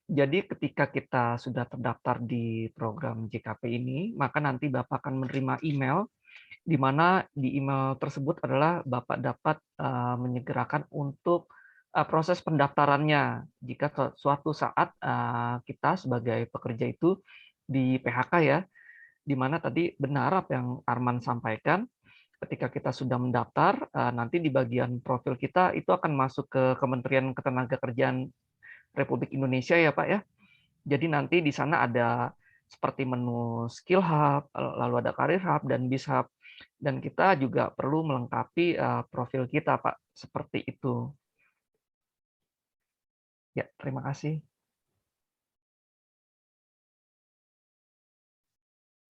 Jadi ketika kita sudah terdaftar di program JKP ini, maka nanti Bapak akan menerima email, di mana di email tersebut adalah Bapak dapat menyegerakan untuk proses pendaftarannya. Jika suatu saat kita sebagai pekerja itu di PHK ya, di mana tadi benar apa yang Arman sampaikan, ketika kita sudah mendaftar, nanti di bagian profil kita itu akan masuk ke Kementerian Ketenagakerjaan Republik Indonesia ya Pak ya. Jadi nanti di sana ada seperti menu Skill Hub, lalu ada Career Hub dan Biz Hub, dan kita juga perlu melengkapi profil kita Pak, seperti itu. Ya, terima kasih.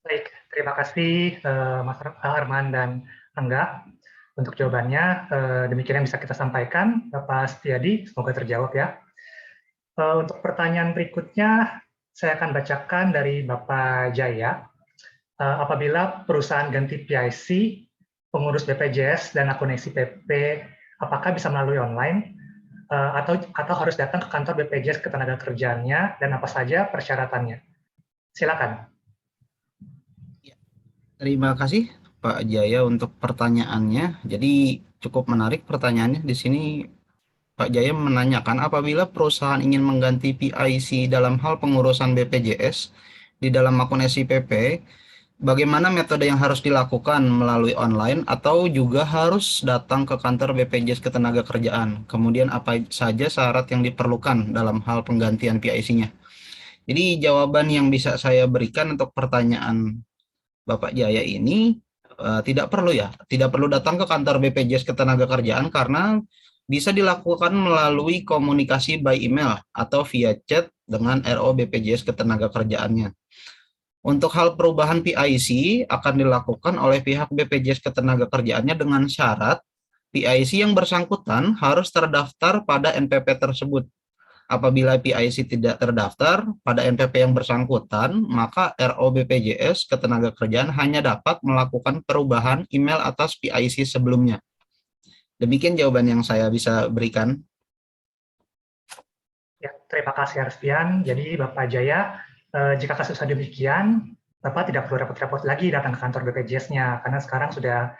Baik, terima kasih Mas Arman dan Angga untuk jawabannya. Demikian yang bisa kita sampaikan, Bapak Setiadi, semoga terjawab ya. Untuk pertanyaan berikutnya, saya akan bacakan dari Bapak Jaya. Apabila perusahaan ganti PIC, pengurus BPJS dan akun SIPP, apakah bisa melalui online atau harus datang ke kantor BPJS Ketenagakerjaannya, dan apa saja persyaratannya? Silakan. Terima kasih Pak Jaya untuk pertanyaannya. Jadi cukup menarik pertanyaannya. Di sini Pak Jaya menanyakan apabila perusahaan ingin mengganti PIC dalam hal pengurusan BPJS di dalam akun SIPP, bagaimana metode yang harus dilakukan, melalui online atau juga harus datang ke kantor BPJS Ketenagakerjaan? Kemudian apa saja syarat yang diperlukan dalam hal penggantian PIC-nya? Jadi jawaban yang bisa saya berikan untuk pertanyaan Bapak Jaya ini tidak perlu datang ke kantor BPJS Ketenagakerjaan karena bisa dilakukan melalui komunikasi by email atau via chat dengan RO BPJS Ketenagakerjaannya. Untuk hal perubahan PIC akan dilakukan oleh pihak BPJS Ketenagakerjaannya dengan syarat PIC yang bersangkutan harus terdaftar pada NPP tersebut. Apabila PIC tidak terdaftar pada NPP yang bersangkutan, maka RO BPJS Ketenagakerjaan hanya dapat melakukan perubahan email atas PIC sebelumnya. Demikian jawaban yang saya bisa berikan. Ya, terima kasih Arfian. Jadi Bapak Jaya, jika kasusnya demikian, Bapak tidak perlu repot-repot lagi datang ke kantor BPJS-nya, karena sekarang sudah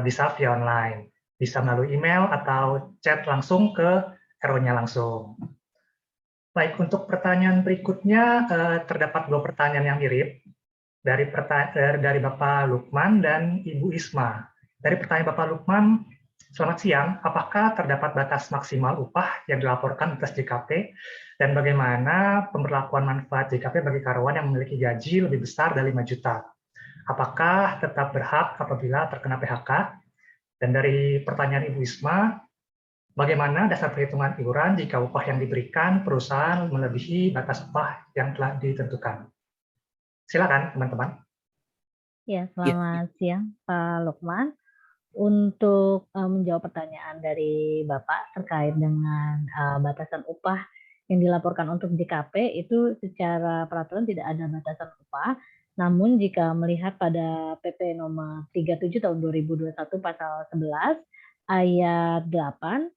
bisa via online. Bisa melalui email atau chat langsung ke RO-nya langsung. Baik, untuk pertanyaan berikutnya, terdapat dua pertanyaan yang mirip dari Bapak Lukman dan Ibu Isma. Dari pertanyaan Bapak Lukman, selamat siang, apakah terdapat batas maksimal upah yang dilaporkan atas JKP, dan bagaimana pemberlakuan manfaat JKP bagi karyawan yang memiliki gaji lebih besar dari 5 juta? Apakah tetap berhak apabila terkena PHK? Dan dari pertanyaan Ibu Isma, bagaimana dasar perhitungan iuran jika upah yang diberikan perusahaan melebihi batas upah yang telah ditentukan? Silakan, teman-teman. Ya, selamat siang, Pak Lukman. Untuk menjawab pertanyaan dari Bapak terkait dengan batasan upah yang dilaporkan untuk JKP, itu secara peraturan tidak ada batasan upah. Namun jika melihat pada PP nomor 37 tahun 2021 pasal 11 ayat 8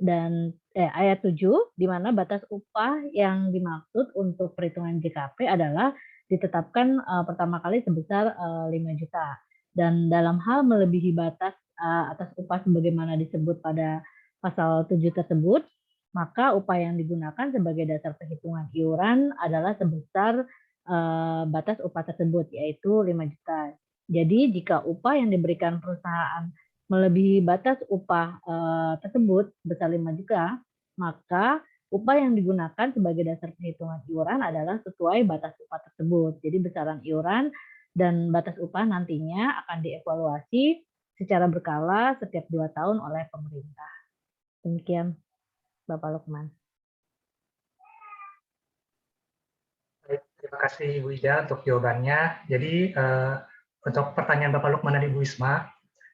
dan ayat 7, di mana batas upah yang dimaksud untuk perhitungan JKP adalah ditetapkan pertama kali sebesar 5 juta. Dan dalam hal melebihi batas atas upah sebagaimana disebut pada pasal 7 tersebut, maka upah yang digunakan sebagai dasar perhitungan iuran adalah sebesar batas upah tersebut, yaitu 5 juta. Jadi jika upah yang diberikan perusahaan melebihi batas upah tersebut sebesar 5 juta, maka upah yang digunakan sebagai dasar perhitungan iuran adalah sesuai batas upah tersebut. Jadi besaran iuran dan batas upah nantinya akan dievaluasi secara berkala setiap 2 tahun oleh pemerintah. Demikian, Bapak Lukman. Baik, terima kasih Bu Ida untuk jawabannya. Jadi untuk pertanyaan Bapak Lukman dan Ibu Wisma,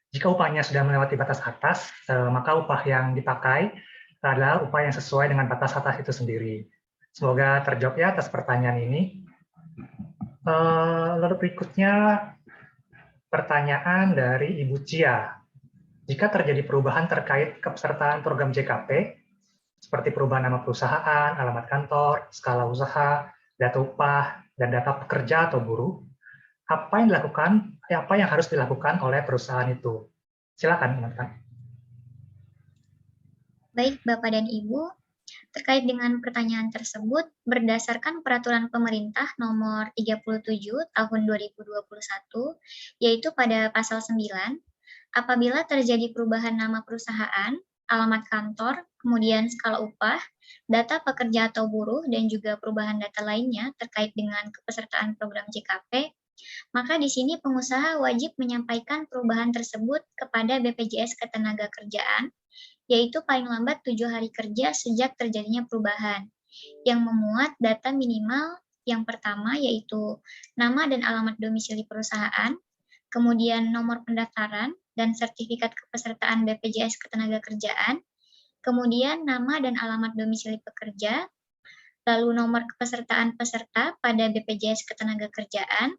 jika upahnya sudah melewati batas atas, maka upah yang dipakai adalah upah yang sesuai dengan batas atas itu sendiri. Semoga terjawab ya atas pertanyaan ini. Lalu berikutnya pertanyaan dari Ibu Cia. Jika terjadi perubahan terkait kepesertaan program JKP, seperti perubahan nama perusahaan, alamat kantor, skala usaha, data upah, dan data pekerja atau buruh, apa yang harus dilakukan oleh perusahaan itu? Silakan, teman-teman. Baik, Bapak dan Ibu, terkait dengan pertanyaan tersebut, berdasarkan Peraturan Pemerintah Nomor 37 Tahun 2021, yaitu pada Pasal 9, apabila terjadi perubahan nama perusahaan, alamat kantor, kemudian skala upah, data pekerja atau buruh, dan juga perubahan data lainnya terkait dengan kepesertaan program JKP, maka di sini pengusaha wajib menyampaikan perubahan tersebut kepada BPJS Ketenagakerjaan, yaitu paling lambat 7 hari kerja sejak terjadinya perubahan, yang memuat data minimal yang pertama yaitu nama dan alamat domisili perusahaan, kemudian nomor pendaftaran dan sertifikat kepesertaan BPJS Ketenagakerjaan, kemudian nama dan alamat domisili pekerja, lalu nomor kepesertaan peserta pada BPJS Ketenagakerjaan,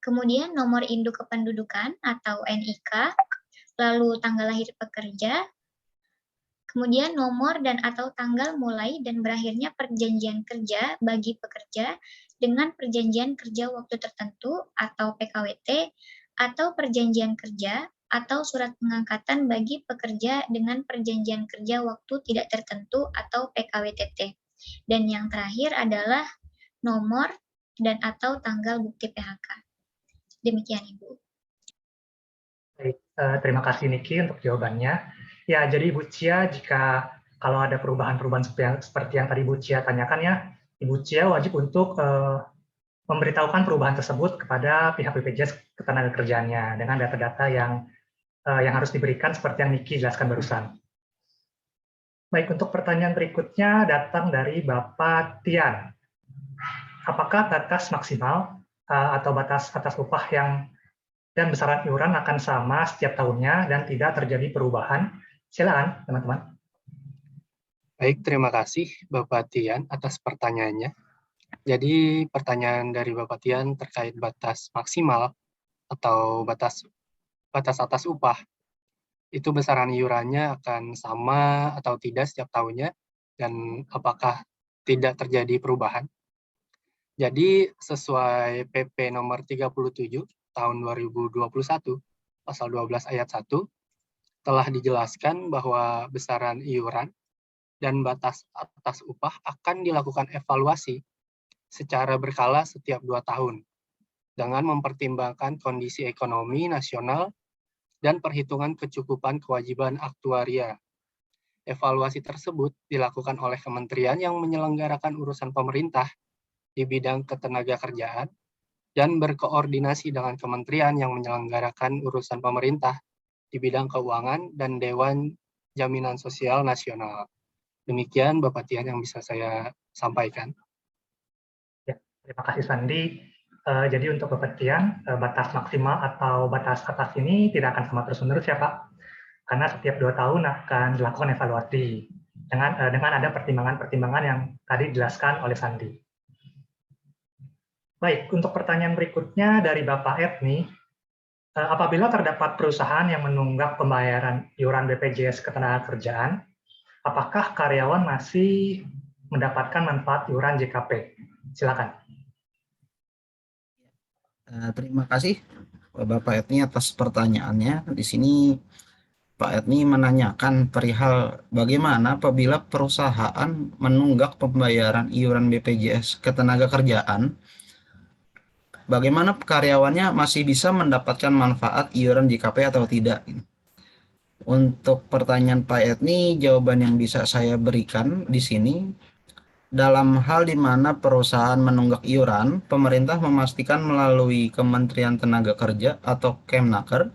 kemudian nomor induk kependudukan atau NIK, lalu tanggal lahir pekerja, kemudian nomor dan atau tanggal mulai dan berakhirnya perjanjian kerja bagi pekerja dengan perjanjian kerja waktu tertentu atau PKWT, atau perjanjian kerja atau surat pengangkatan bagi pekerja dengan perjanjian kerja waktu tidak tertentu atau PKWTT. Dan yang terakhir adalah nomor dan atau tanggal bukti PHK. Demikian, Ibu. Baik, terima kasih Niki untuk jawabannya. Ya, jadi Ibu Cia, jika kalau ada perubahan-perubahan seperti yang tadi Ibu Cia tanyakan ya, Ibu Cia wajib untuk memberitahukan perubahan tersebut kepada pihak BPJS Ketenagakerjaannya dengan data-data yang harus diberikan seperti yang Niki jelaskan barusan. Baik, untuk pertanyaan berikutnya datang dari Bapak Tian. Apakah batas maksimal atau batas atas upah dan besaran iuran akan sama setiap tahunnya dan tidak terjadi perubahan? Silakan, teman-teman. Baik, terima kasih Bapak Tian atas pertanyaannya. Jadi pertanyaan dari Bapak Tian terkait batas maksimal atau batas atas upah, itu besaran iurannya akan sama atau tidak setiap tahunnya, dan apakah tidak terjadi perubahan. Jadi sesuai PP nomor 37 tahun 2021, pasal 12 ayat 1, telah dijelaskan bahwa besaran iuran dan batas atas upah akan dilakukan evaluasi secara berkala setiap 2 tahun dengan mempertimbangkan kondisi ekonomi nasional dan perhitungan kecukupan kewajiban aktuaria. Evaluasi tersebut dilakukan oleh kementerian yang menyelenggarakan urusan pemerintah di bidang ketenagakerjaan dan berkoordinasi dengan kementerian yang menyelenggarakan urusan pemerintah di bidang keuangan dan Dewan Jaminan Sosial Nasional. Demikian Bapak Tian yang bisa saya sampaikan. Terima kasih Sandi. Jadi untuk Bapak Tian, batas maksimal atau batas atas ini tidak akan sama terus-menerus ya Pak, karena setiap 2 tahun akan dilakukan evaluasi dengan ada pertimbangan-pertimbangan yang tadi dijelaskan oleh Sandi. Baik, untuk pertanyaan berikutnya dari Bapak Etni, apabila terdapat perusahaan yang menunggak pembayaran iuran BPJS Ketenagakerjaan, apakah karyawan masih mendapatkan manfaat iuran JKP? Silakan. Terima kasih Bapak Etni atas pertanyaannya. Di sini Pak Etni menanyakan perihal bagaimana apabila perusahaan menunggak pembayaran iuran BPJS Ketenagakerjaan, bagaimana karyawannya masih bisa mendapatkan manfaat iuran JKP atau tidak. Untuk pertanyaan Pak Etni, jawaban yang bisa saya berikan di sini, dalam hal di mana perusahaan menunggak iuran, pemerintah memastikan melalui Kementerian Tenaga Kerja atau Kemnaker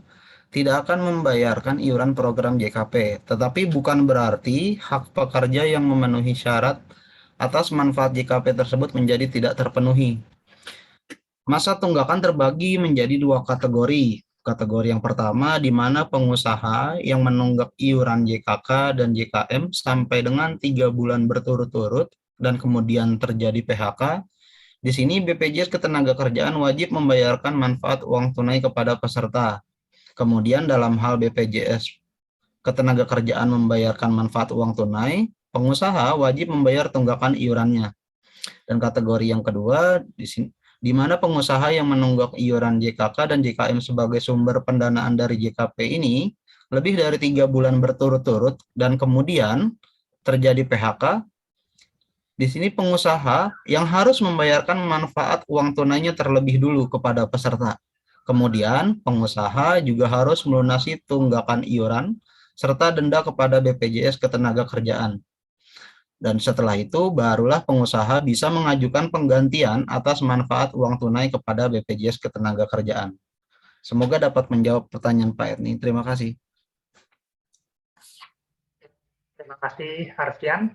tidak akan membayarkan iuran program JKP, tetapi bukan berarti hak pekerja yang memenuhi syarat atas manfaat JKP tersebut menjadi tidak terpenuhi. Masa tunggakan terbagi menjadi dua kategori. Kategori yang pertama di mana pengusaha yang menunggak iuran JKK dan JKM sampai dengan 3 bulan berturut-turut dan kemudian terjadi PHK. Di sini BPJS Ketenagakerjaan wajib membayarkan manfaat uang tunai kepada peserta. Kemudian dalam hal BPJS Ketenagakerjaan membayarkan manfaat uang tunai, pengusaha wajib membayar tunggakan iurannya. Dan kategori yang kedua di sini di mana pengusaha yang menunggak iuran JKK dan JKM sebagai sumber pendanaan dari JKP ini lebih dari 3 bulan berturut-turut dan kemudian terjadi PHK. Di sini pengusaha yang harus membayarkan manfaat uang tunainya terlebih dulu kepada peserta. Kemudian pengusaha juga harus melunasi tunggakan iuran serta denda kepada BPJS Ketenagakerjaan. Dan setelah itu barulah pengusaha bisa mengajukan penggantian atas manfaat uang tunai kepada BPJS Ketenagakerjaan. Semoga dapat menjawab pertanyaan Pak Etni. Terima kasih. Terima kasih, Harfian.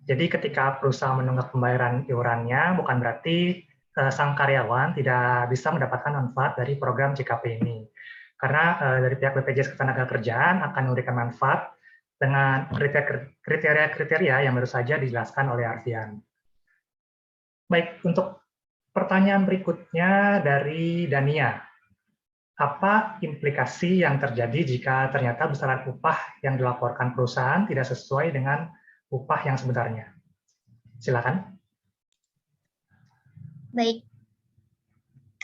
Jadi ketika perusahaan menunggak pembayaran iurannya, bukan berarti sang karyawan tidak bisa mendapatkan manfaat dari program JKP ini. Karena dari pihak BPJS Ketenagakerjaan akan memberikan manfaat dengan kriteria-kriteria yang baru saja dijelaskan oleh Arfian. Baik, untuk pertanyaan berikutnya dari Dania. Apa implikasi yang terjadi jika ternyata besaran upah yang dilaporkan perusahaan tidak sesuai dengan upah yang sebenarnya? Silakan. Baik.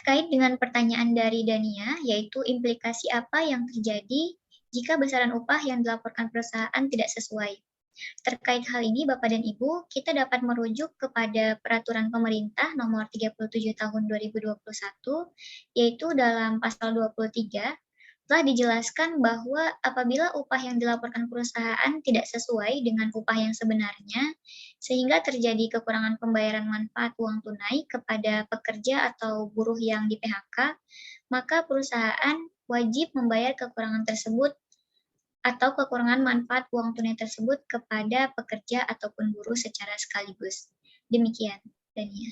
Terkait dengan pertanyaan dari Dania, yaitu implikasi apa yang terjadi jika besaran upah yang dilaporkan perusahaan tidak sesuai. Terkait hal ini, Bapak dan Ibu, kita dapat merujuk kepada Peraturan Pemerintah Nomor 37 Tahun 2021, yaitu dalam Pasal 23, telah dijelaskan bahwa apabila upah yang dilaporkan perusahaan tidak sesuai dengan upah yang sebenarnya, sehingga terjadi kekurangan pembayaran manfaat uang tunai kepada pekerja atau buruh yang di PHK, maka perusahaan wajib membayar kekurangan tersebut atau kekurangan manfaat uang tunai tersebut kepada pekerja ataupun buruh secara sekaligus. Demikian, Dania.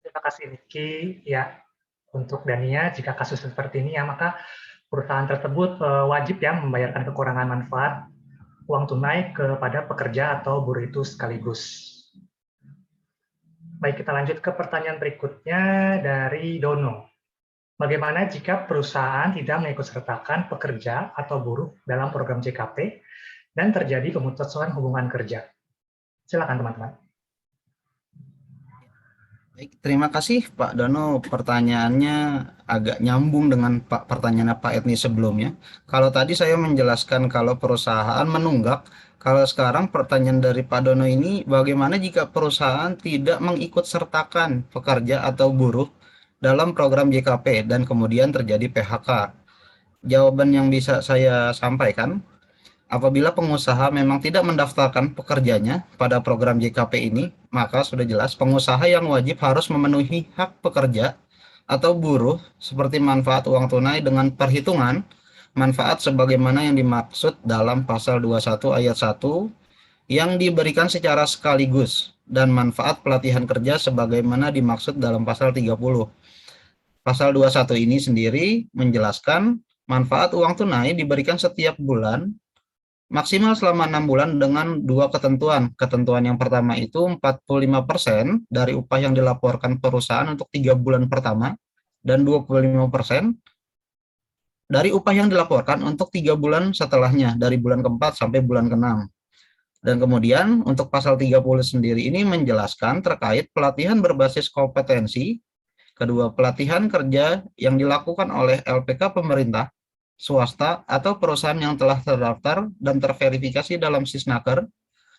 Terima kasih, Niki. Ya, untuk Dania, jika kasus seperti ini, ya maka perusahaan tersebut wajib ya membayarkan kekurangan manfaat uang tunai kepada pekerja atau buruh itu sekaligus. Baik, kita lanjut ke pertanyaan berikutnya dari Dono. Bagaimana jika perusahaan tidak mengikutsertakan pekerja atau buruh dalam program JKP dan terjadi pemutusan hubungan kerja? Silakan teman-teman. Baik, terima kasih Pak Dono. Pertanyaannya agak nyambung dengan pertanyaan Pak Etni sebelumnya. Kalau tadi saya menjelaskan kalau perusahaan menunggak, kalau sekarang pertanyaan dari Pak Dono ini, bagaimana jika perusahaan tidak mengikutsertakan pekerja atau buruh dalam program JKP dan kemudian terjadi PHK? Jawaban yang bisa saya sampaikan, apabila pengusaha memang tidak mendaftarkan pekerjanya pada program JKP ini, maka sudah jelas pengusaha yang wajib harus memenuhi hak pekerja atau buruh seperti manfaat uang tunai dengan perhitungan manfaat sebagaimana yang dimaksud dalam pasal 21 ayat 1 yang diberikan secara sekaligus dan manfaat pelatihan kerja sebagaimana dimaksud dalam pasal 30. Pasal 21 ini sendiri menjelaskan manfaat uang tunai diberikan setiap bulan maksimal selama 6 bulan dengan dua ketentuan. Ketentuan yang pertama itu 45% dari upah yang dilaporkan perusahaan untuk 3 bulan pertama dan 25% dari upah yang dilaporkan untuk 3 bulan setelahnya dari bulan keempat sampai bulan ke-6. Dan kemudian untuk pasal 30 sendiri ini menjelaskan terkait pelatihan berbasis kompetensi. Kedua, pelatihan kerja yang dilakukan oleh LPK pemerintah, swasta, atau perusahaan yang telah terdaftar dan terverifikasi dalam Sisnaker.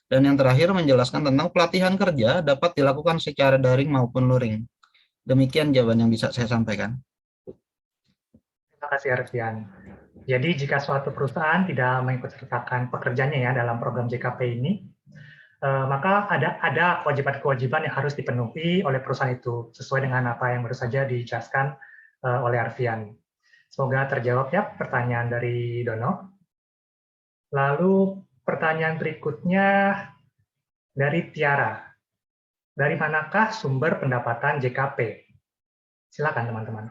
Dan yang terakhir menjelaskan tentang pelatihan kerja dapat dilakukan secara daring maupun luring. Demikian jawaban yang bisa saya sampaikan. Terima kasih, Arfian. Jadi jika suatu perusahaan tidak mengikutsertakan pekerjanya ya dalam program JKP ini, maka ada kewajiban-kewajiban yang harus dipenuhi oleh perusahaan itu sesuai dengan apa yang baru saja dijelaskan oleh Arfian. Semoga terjawab ya pertanyaan dari Dono. Lalu pertanyaan berikutnya dari Tiara. Dari manakah sumber pendapatan JKP? Silakan teman-teman.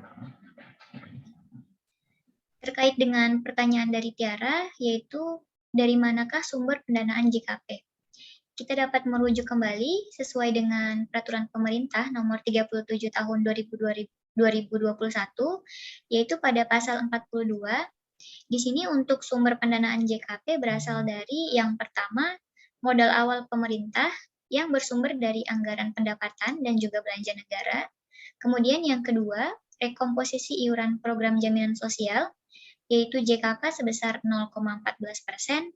Terkait dengan pertanyaan dari Tiara, yaitu dari manakah sumber pendanaan JKP? Kita dapat merujuk kembali sesuai dengan Peraturan Pemerintah Nomor 37 Tahun 2021, yaitu pada pasal 42. Di sini untuk sumber pendanaan JKP berasal dari yang pertama, modal awal pemerintah yang bersumber dari anggaran pendapatan dan juga belanja negara. Kemudian yang kedua, rekomposisi iuran program jaminan sosial, yaitu JKK sebesar 0,14%,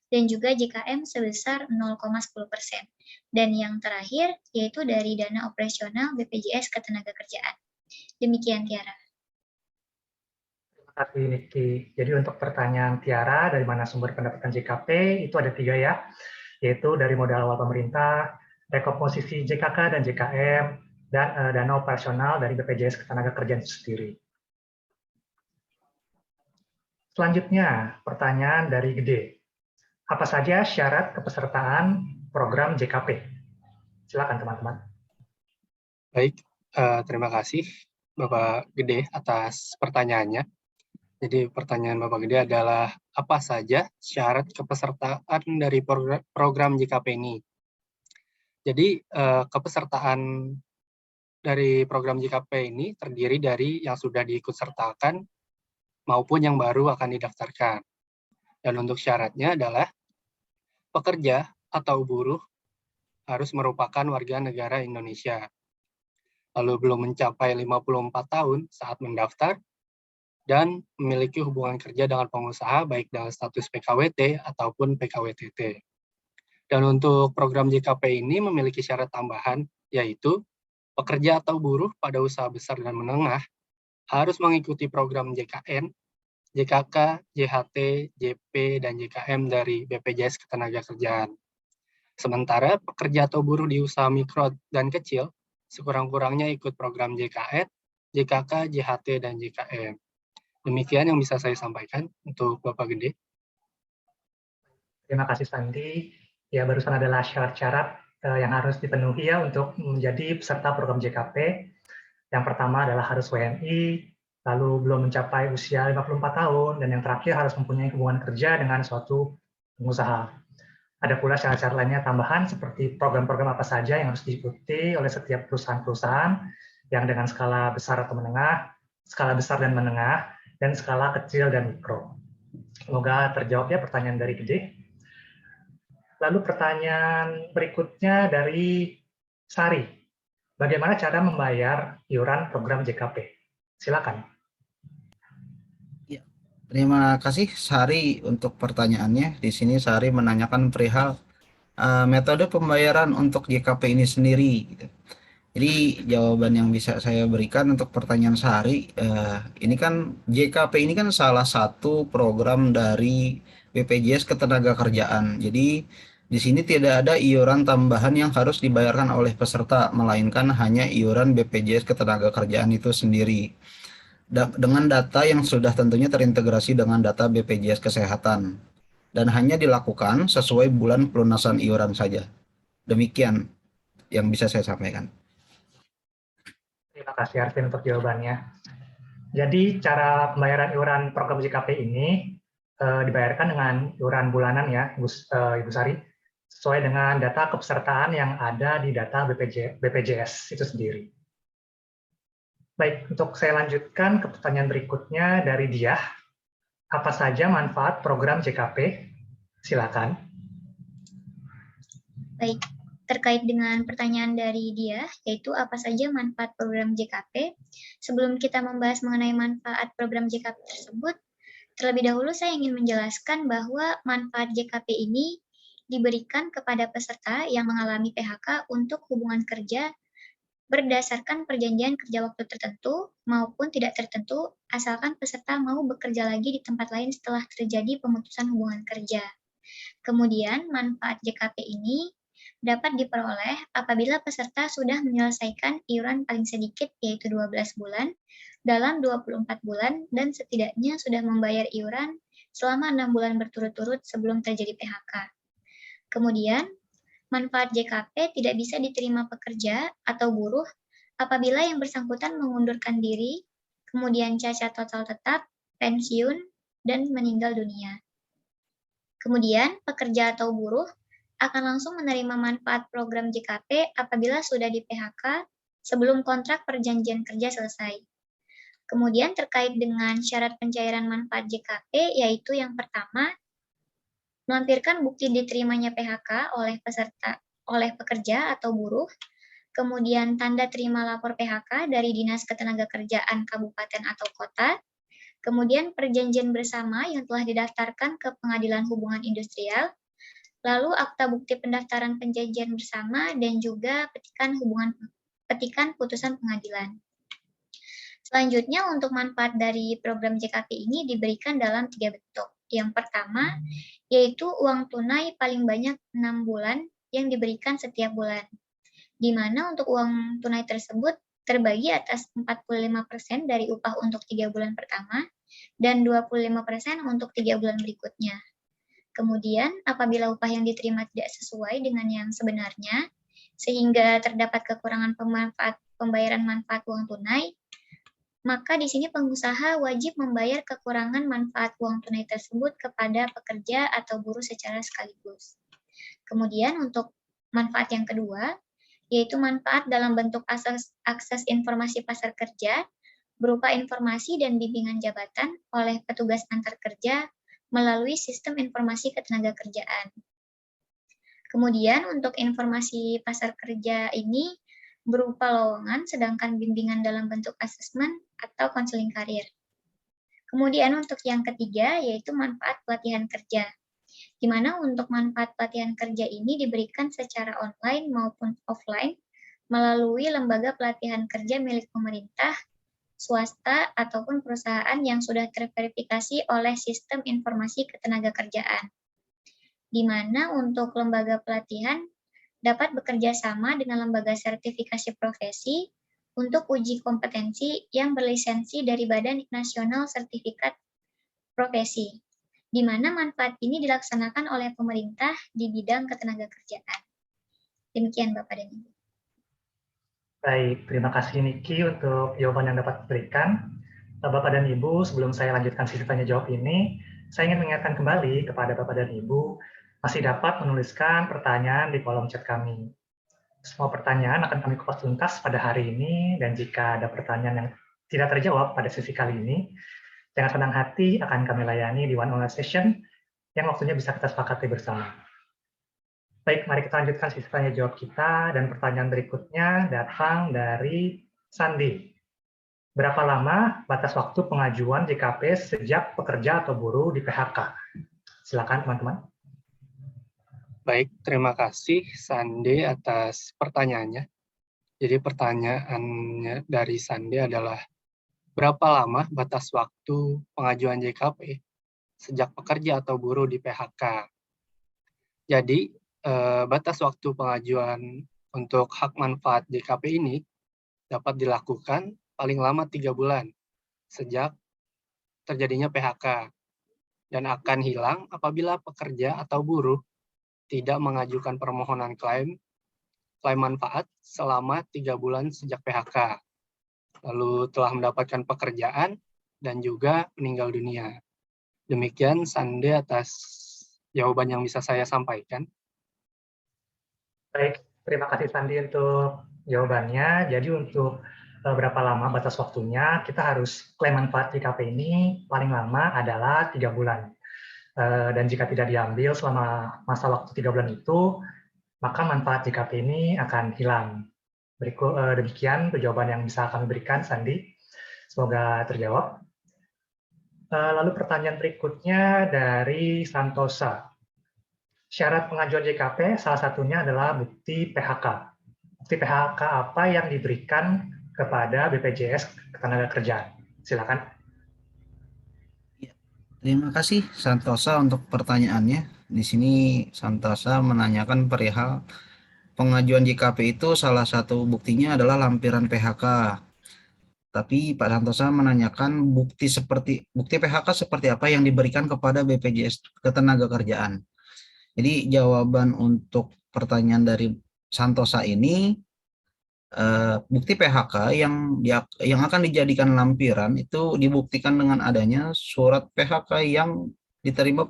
dan juga JKM sebesar 0,10%. Dan yang terakhir, yaitu dari dana operasional BPJS Ketenagakerjaan. Demikian, Tiara. Terima kasih, Niki. Jadi untuk pertanyaan Tiara, dari mana sumber pendapatan JKP, itu ada 3 ya, yaitu dari modal awal pemerintah, rekomposisi JKK dan JKM, dan dana operasional dari BPJS Ketenagakerjaan itu sendiri. Selanjutnya, pertanyaan dari Gede. Apa saja syarat kepesertaan program JKP? Silakan teman-teman. Baik, terima kasih Bapak Gede atas pertanyaannya. Jadi pertanyaan Bapak Gede adalah apa saja syarat kepesertaan dari program JKP ini? Jadi kepesertaan dari program JKP ini terdiri dari yang sudah diikutsertakan maupun yang baru akan didaftarkan. Dan untuk syaratnya adalah pekerja atau buruh harus merupakan warga negara Indonesia. Lalu belum mencapai 54 tahun saat mendaftar, dan memiliki hubungan kerja dengan pengusaha baik dengan status PKWT ataupun PKWTT. Dan untuk program JKP ini memiliki syarat tambahan, yaitu pekerja atau buruh pada usaha besar dan menengah harus mengikuti program JKN, JKK, JHT, JP, dan JKM dari BPJS Ketenagakerjaan. Sementara pekerja atau buruh di usaha mikro dan kecil sekurang-kurangnya ikut program JKN, JKK, JHT, dan JKM. Demikian yang bisa saya sampaikan untuk Bapak Gede. Terima kasih Sandi. Ya, barusan adalah syarat-syarat yang harus dipenuhi ya untuk menjadi peserta program JKP. Yang pertama adalah harus WNI, lalu belum mencapai usia 54 tahun, dan yang terakhir harus mempunyai hubungan kerja dengan suatu pengusaha. Ada pula syarat-syarat lainnya tambahan seperti program-program apa saja yang harus diikuti oleh setiap perusahaan-perusahaan yang dengan skala besar atau menengah, skala besar dan menengah, dan skala kecil dan mikro. Semoga terjawab ya pertanyaan dari Gede. Lalu pertanyaan berikutnya dari Sari. Bagaimana cara membayar iuran program JKP? Silakan. Ya, terima kasih Sari untuk pertanyaannya. Di sini Sari menanyakan perihal metode pembayaran untuk JKP ini sendiri. Jadi jawaban yang bisa saya berikan untuk pertanyaan Sari, ini kan JKP ini kan salah satu program dari BPJS Ketenagakerjaan. Jadi di sini tidak ada iuran tambahan yang harus dibayarkan oleh peserta, melainkan hanya iuran BPJS Ketenagakerjaan itu sendiri. Dengan data yang sudah tentunya terintegrasi dengan data BPJS Kesehatan. Dan hanya dilakukan sesuai bulan pelunasan iuran saja. Demikian yang bisa saya sampaikan. Terima kasih Arvin untuk jawabannya. Jadi cara pembayaran iuran program JKP ini dibayarkan dengan iuran bulanan ya, Ibu Sari, sesuai dengan data kepesertaan yang ada di data BPJS itu sendiri. Baik, untuk saya lanjutkan ke pertanyaan berikutnya dari Diah. Apa saja manfaat program JKP? Silakan. Baik, terkait dengan pertanyaan dari dia, yaitu apa saja manfaat program JKP. Sebelum kita membahas mengenai manfaat program JKP tersebut, terlebih dahulu saya ingin menjelaskan bahwa manfaat JKP ini diberikan kepada peserta yang mengalami PHK untuk hubungan kerja berdasarkan perjanjian kerja waktu tertentu maupun tidak tertentu, asalkan peserta mau bekerja lagi di tempat lain setelah terjadi pemutusan hubungan kerja. Kemudian, manfaat JKP ini dapat diperoleh apabila peserta sudah menyelesaikan iuran paling sedikit yaitu 12 bulan dalam 24 bulan dan setidaknya sudah membayar iuran selama 6 bulan berturut-turut sebelum terjadi PHK. Kemudian, manfaat JKP tidak bisa diterima pekerja atau buruh apabila yang bersangkutan mengundurkan diri, kemudian cacat total tetap, pensiun, dan meninggal dunia. Kemudian, pekerja atau buruh akan langsung menerima manfaat program JKP apabila sudah di PHK sebelum kontrak perjanjian kerja selesai. Kemudian terkait dengan syarat pencairan manfaat JKP, yaitu yang pertama, melampirkan bukti diterimanya PHK oleh pekerja atau buruh, kemudian tanda terima lapor PHK dari Dinas Ketenagakerjaan Kabupaten atau Kota, kemudian perjanjian bersama yang telah didaftarkan ke Pengadilan Hubungan Industrial, lalu akta bukti pendaftaran perjanjian bersama, dan juga petikan putusan pengadilan. Selanjutnya, untuk manfaat dari program JKP ini diberikan dalam 3 bentuk. Yang pertama, yaitu uang tunai paling banyak 6 bulan yang diberikan setiap bulan, di mana untuk uang tunai tersebut terbagi atas 45% dari upah untuk 3 bulan pertama dan 25% untuk 3 bulan berikutnya. Kemudian, apabila upah yang diterima tidak sesuai dengan yang sebenarnya, sehingga terdapat kekurangan pembayaran manfaat uang tunai, maka di sini pengusaha wajib membayar kekurangan manfaat uang tunai tersebut kepada pekerja atau buruh secara sekaligus. Kemudian, untuk manfaat yang kedua, yaitu manfaat dalam bentuk akses informasi pasar kerja, berupa informasi dan bimbingan jabatan oleh petugas antar kerja melalui sistem informasi ketenagakerjaan. Kemudian untuk informasi pasar kerja ini berupa lowongan, sedangkan bimbingan dalam bentuk asesmen atau konseling karir. Kemudian untuk yang ketiga yaitu manfaat pelatihan kerja, di mana untuk manfaat pelatihan kerja ini diberikan secara online maupun offline melalui lembaga pelatihan kerja milik pemerintah, swasta, ataupun perusahaan yang sudah terverifikasi oleh Sistem Informasi Ketenagakerjaan, di mana untuk lembaga pelatihan dapat bekerja sama dengan lembaga sertifikasi profesi untuk uji kompetensi yang berlisensi dari Badan Nasional Sertifikat Profesi, di mana manfaat ini dilaksanakan oleh pemerintah di bidang ketenagakerjaan. Demikian Bapak dan Ibu. Baik, terima kasih Niki untuk jawaban yang dapat diberikan. Bapak dan Ibu, sebelum saya lanjutkan sesi tanya jawab ini, saya ingin mengingatkan kembali kepada Bapak dan Ibu, masih dapat menuliskan pertanyaan di kolom chat kami. Semua pertanyaan akan kami kupas tuntas pada hari ini, dan jika ada pertanyaan yang tidak terjawab pada sesi kali ini, jangan senang hati, akan kami layani di one-on-one session yang waktunya bisa kita sepakati bersama. Baik, mari kita lanjutkan sesi tanya jawab kita, dan pertanyaan berikutnya datang dari Sandi. Berapa lama batas waktu pengajuan JKP sejak pekerja atau buruh di PHK? Silakan teman-teman. Baik, terima kasih Sandi atas pertanyaannya. Jadi pertanyaannya dari Sandi adalah, berapa lama batas waktu pengajuan JKP sejak pekerja atau buruh di PHK? Jadi, batas waktu pengajuan untuk hak manfaat JKP ini dapat dilakukan paling lama 3 bulan sejak terjadinya PHK dan akan hilang apabila pekerja atau buruh tidak mengajukan permohonan klaim manfaat selama 3 bulan sejak PHK, lalu telah mendapatkan pekerjaan dan juga meninggal dunia. Demikian Sandi atas jawaban yang bisa saya sampaikan. Baik, terima kasih Sandi untuk jawabannya. Jadi untuk berapa lama batas waktunya, kita harus klaim manfaat JKP ini paling lama adalah 3 bulan. Dan jika tidak diambil selama masa waktu 3 bulan itu, maka manfaat JKP ini akan hilang. Demikian jawaban yang bisa kami berikan, Sandi. Semoga terjawab. Lalu pertanyaan berikutnya dari Santosa. Syarat pengajuan JKP salah satunya adalah bukti PHK. bukti PHK apa yang diberikan kepada BPJS Ketenagakerjaan? Silakan. Terima kasih Santosa untuk pertanyaannya. Di sini Santosa menanyakan perihal pengajuan JKP itu salah satu buktinya adalah lampiran PHK. Tapi Pak Santosa menanyakan bukti PHK seperti apa yang diberikan kepada BPJS Ketenagakerjaan. Jadi jawaban untuk pertanyaan dari Santosa ini, bukti PHK yang akan dijadikan lampiran itu dibuktikan dengan adanya surat PHK yang diterima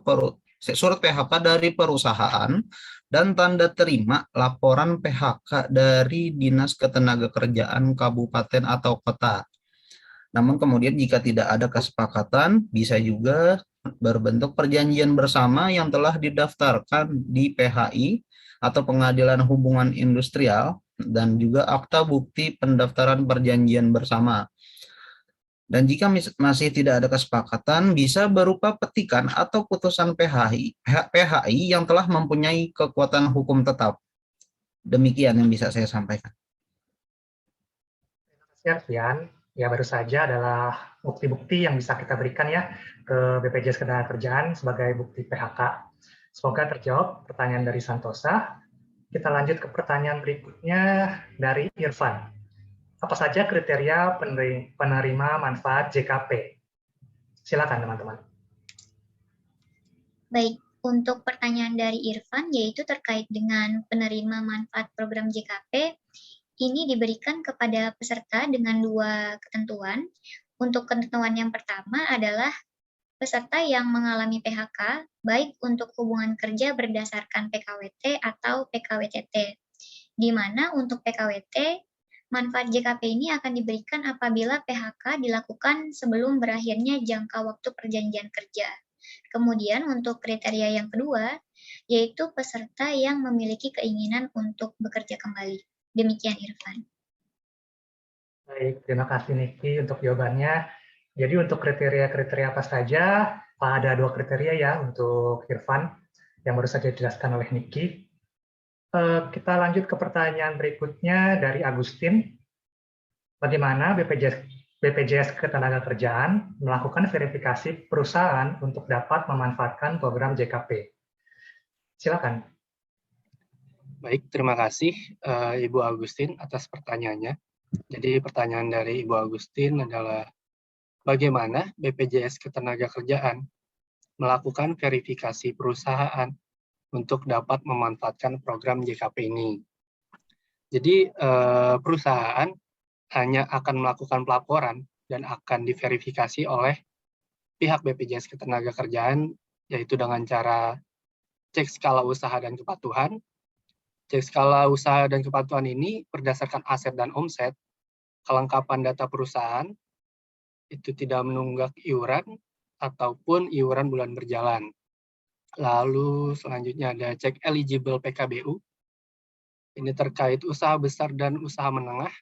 surat PHK dari perusahaan dan tanda terima laporan PHK dari Dinas Ketenagakerjaan Kabupaten atau Kota. Namun kemudian jika tidak ada kesepakatan, bisa juga berbentuk perjanjian bersama yang telah didaftarkan di PHI atau Pengadilan Hubungan Industrial dan juga akta bukti pendaftaran perjanjian bersama. Dan jika masih tidak ada kesepakatan, bisa berupa petikan atau putusan PHI yang telah mempunyai kekuatan hukum tetap. Demikian yang bisa saya sampaikan. Terima kasih Arfian. Ya, baru saja adalah bukti-bukti yang bisa kita berikan ya ke BPJS Ketenagakerjaan sebagai bukti PHK. Semoga terjawab pertanyaan dari Santosa. Kita lanjut ke pertanyaan berikutnya dari Irfan. Apa saja kriteria penerima manfaat JKP? Silakan teman-teman. Baik, untuk pertanyaan dari Irfan yaitu terkait dengan penerima manfaat program JKP, ini diberikan kepada peserta dengan 2 ketentuan. Untuk ketentuan yang pertama adalah peserta yang mengalami PHK, baik untuk hubungan kerja berdasarkan PKWT atau PKWTT, di mana untuk PKWT, manfaat JKP ini akan diberikan apabila PHK dilakukan sebelum berakhirnya jangka waktu perjanjian kerja. Kemudian untuk kriteria yang kedua, yaitu peserta yang memiliki keinginan untuk bekerja kembali. Demikian Irfan. Baik, terima kasih Niki untuk jawabannya. Jadi untuk kriteria-kriteria apa saja? Ada 2 kriteria ya untuk Irfan yang baru saja dijelaskan oleh Niki. Kita lanjut ke pertanyaan berikutnya dari Agustin. Bagaimana BPJS Ketenagakerjaan melakukan verifikasi perusahaan untuk dapat memanfaatkan program JKP? Silakan. Baik, terima kasih Ibu Agustin atas pertanyaannya. Jadi pertanyaan dari Ibu Agustin adalah bagaimana BPJS Ketenagakerjaan melakukan verifikasi perusahaan untuk dapat memanfaatkan program JKP ini. Jadi perusahaan hanya akan melakukan pelaporan dan akan diverifikasi oleh pihak BPJS Ketenagakerjaan, yaitu dengan cara cek skala usaha dan kepatuhan. Cek skala usaha dan kepatuhan ini berdasarkan aset dan omset, kelengkapan data perusahaan, itu tidak menunggak iuran ataupun iuran bulan berjalan. Lalu selanjutnya ada cek eligible PKBU. Ini terkait usaha besar dan usaha menengah.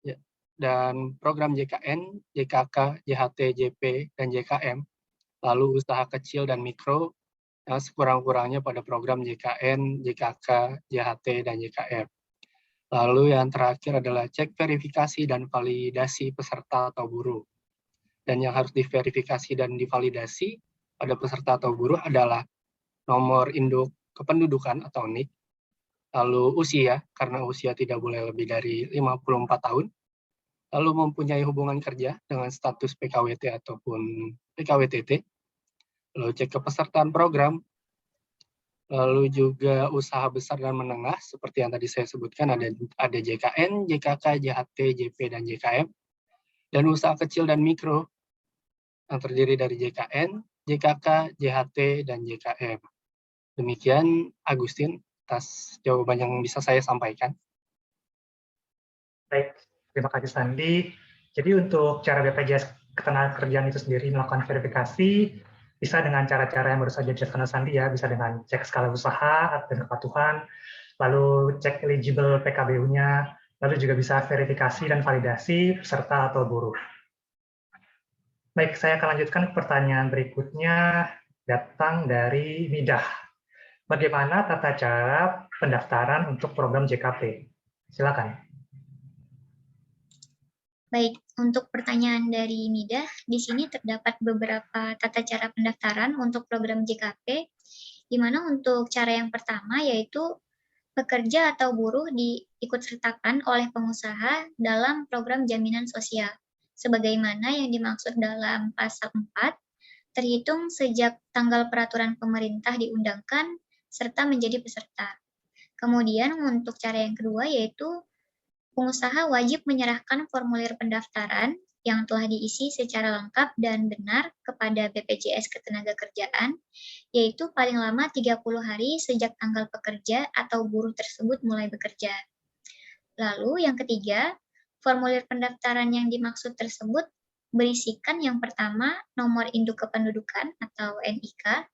Ya, dan program JKN, JKK, JHT, JP, dan JKM. Lalu usaha kecil dan mikro yang sekurang-kurangnya pada program JKN, JKK, JHT, dan JKM. Lalu yang terakhir adalah cek verifikasi dan validasi peserta atau buruh. Dan yang harus diverifikasi dan divalidasi pada peserta atau buruh adalah nomor induk kependudukan atau NIK, lalu usia, karena usia tidak boleh lebih dari 54 tahun, lalu mempunyai hubungan kerja dengan status PKWT ataupun PKWTT, lalu cek kepesertaan program, lalu juga usaha besar dan menengah, seperti yang tadi saya sebutkan, ada JKN, JKK, JHT, JP, dan JKM, dan usaha kecil dan mikro, yang terdiri dari JKN, JKK, JHT, dan JKM. Demikian, Agustin, atas jawaban yang bisa saya sampaikan. Baik, terima kasih Sandi. Jadi untuk cara BPJS Ketenagakerjaan itu sendiri melakukan verifikasi, bisa dengan cara-cara yang baru saja dijelaskan Sandi ya, bisa dengan cek skala usaha dan kepatuhan, lalu cek eligible PKBU-nya, lalu juga bisa verifikasi dan validasi peserta atau buruh. Baik, saya akan lanjutkan ke pertanyaan berikutnya, datang dari Midah. Bagaimana tata cara pendaftaran untuk program JKP? Silakan. Baik, untuk pertanyaan dari Midah, di sini terdapat beberapa tata cara pendaftaran untuk program JKP, di mana untuk cara yang pertama yaitu pekerja atau buruh diikutsertakan oleh pengusaha dalam program jaminan sosial, sebagaimana yang dimaksud dalam pasal 4, terhitung sejak tanggal peraturan pemerintah diundangkan, serta menjadi peserta. Kemudian untuk cara yang kedua yaitu pengusaha wajib menyerahkan formulir pendaftaran yang telah diisi secara lengkap dan benar kepada BPJS Ketenagakerjaan, yaitu paling lama 30 hari sejak tanggal pekerja atau buruh tersebut mulai bekerja. Lalu yang ketiga, formulir pendaftaran yang dimaksud tersebut berisikan yang pertama nomor induk kependudukan atau NIK,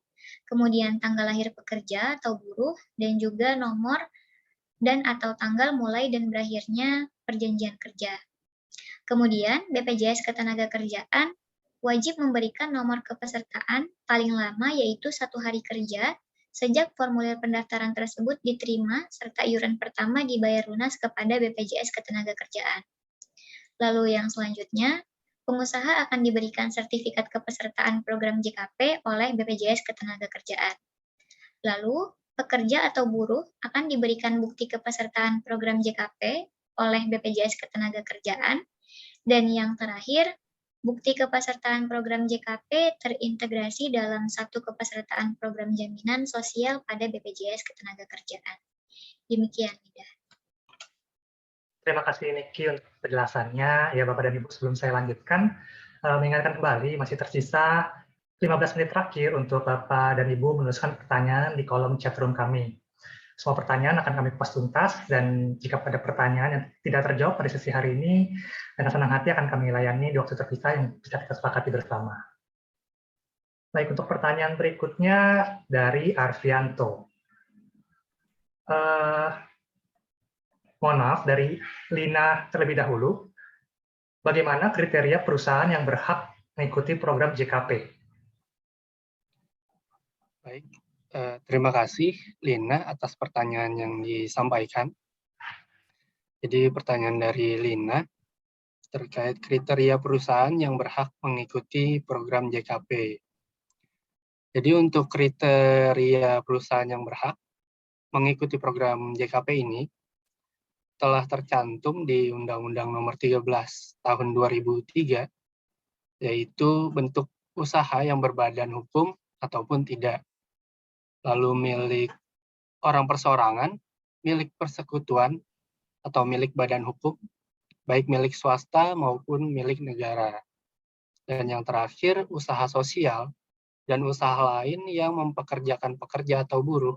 kemudian tanggal lahir pekerja atau buruh, dan juga nomor dan atau tanggal mulai dan berakhirnya perjanjian kerja. Kemudian, BPJS Ketenagakerjaan wajib memberikan nomor kepesertaan paling lama yaitu 1 hari kerja sejak formulir pendaftaran tersebut diterima serta iuran pertama dibayar lunas kepada BPJS Ketenagakerjaan. Lalu yang selanjutnya, pengusaha akan diberikan sertifikat kepesertaan program JKP oleh BPJS Ketenagakerjaan. Lalu, pekerja atau buruh akan diberikan bukti kepesertaan program JKP oleh BPJS Ketenagakerjaan. Dan yang terakhir, bukti kepesertaan program JKP terintegrasi dalam satu kepesertaan program jaminan sosial pada BPJS Ketenagakerjaan. Demikian, Mida. Terima kasih Niki untuk penjelasannya. Ya Bapak dan Ibu, sebelum saya lanjutkan, mengingatkan kembali masih tersisa 15 menit terakhir untuk Bapak dan Ibu menuliskan pertanyaan di kolom chatroom kami. Semua pertanyaan akan kami kupas tuntas, dan jika ada pertanyaan yang tidak terjawab pada sesi hari ini, dengan senang hati akan kami layani di waktu terpisah yang bisa kita sepakati bersama. Baik, untuk pertanyaan berikutnya dari Arfianto. Mohon maaf, dari Lina terlebih dahulu. Bagaimana kriteria perusahaan yang berhak mengikuti program JKP? Baik, terima kasih Lina atas pertanyaan yang disampaikan. Jadi pertanyaan dari Lina terkait kriteria perusahaan yang berhak mengikuti program JKP. Jadi untuk kriteria perusahaan yang berhak mengikuti program JKP ini telah tercantum di Undang-Undang Nomor 13 Tahun 2003, yaitu bentuk usaha yang berbadan hukum ataupun tidak. Lalu milik orang perseorangan, milik persekutuan, atau milik badan hukum, baik milik swasta maupun milik negara. Dan yang terakhir, usaha sosial dan usaha lain yang mempekerjakan pekerja atau buruh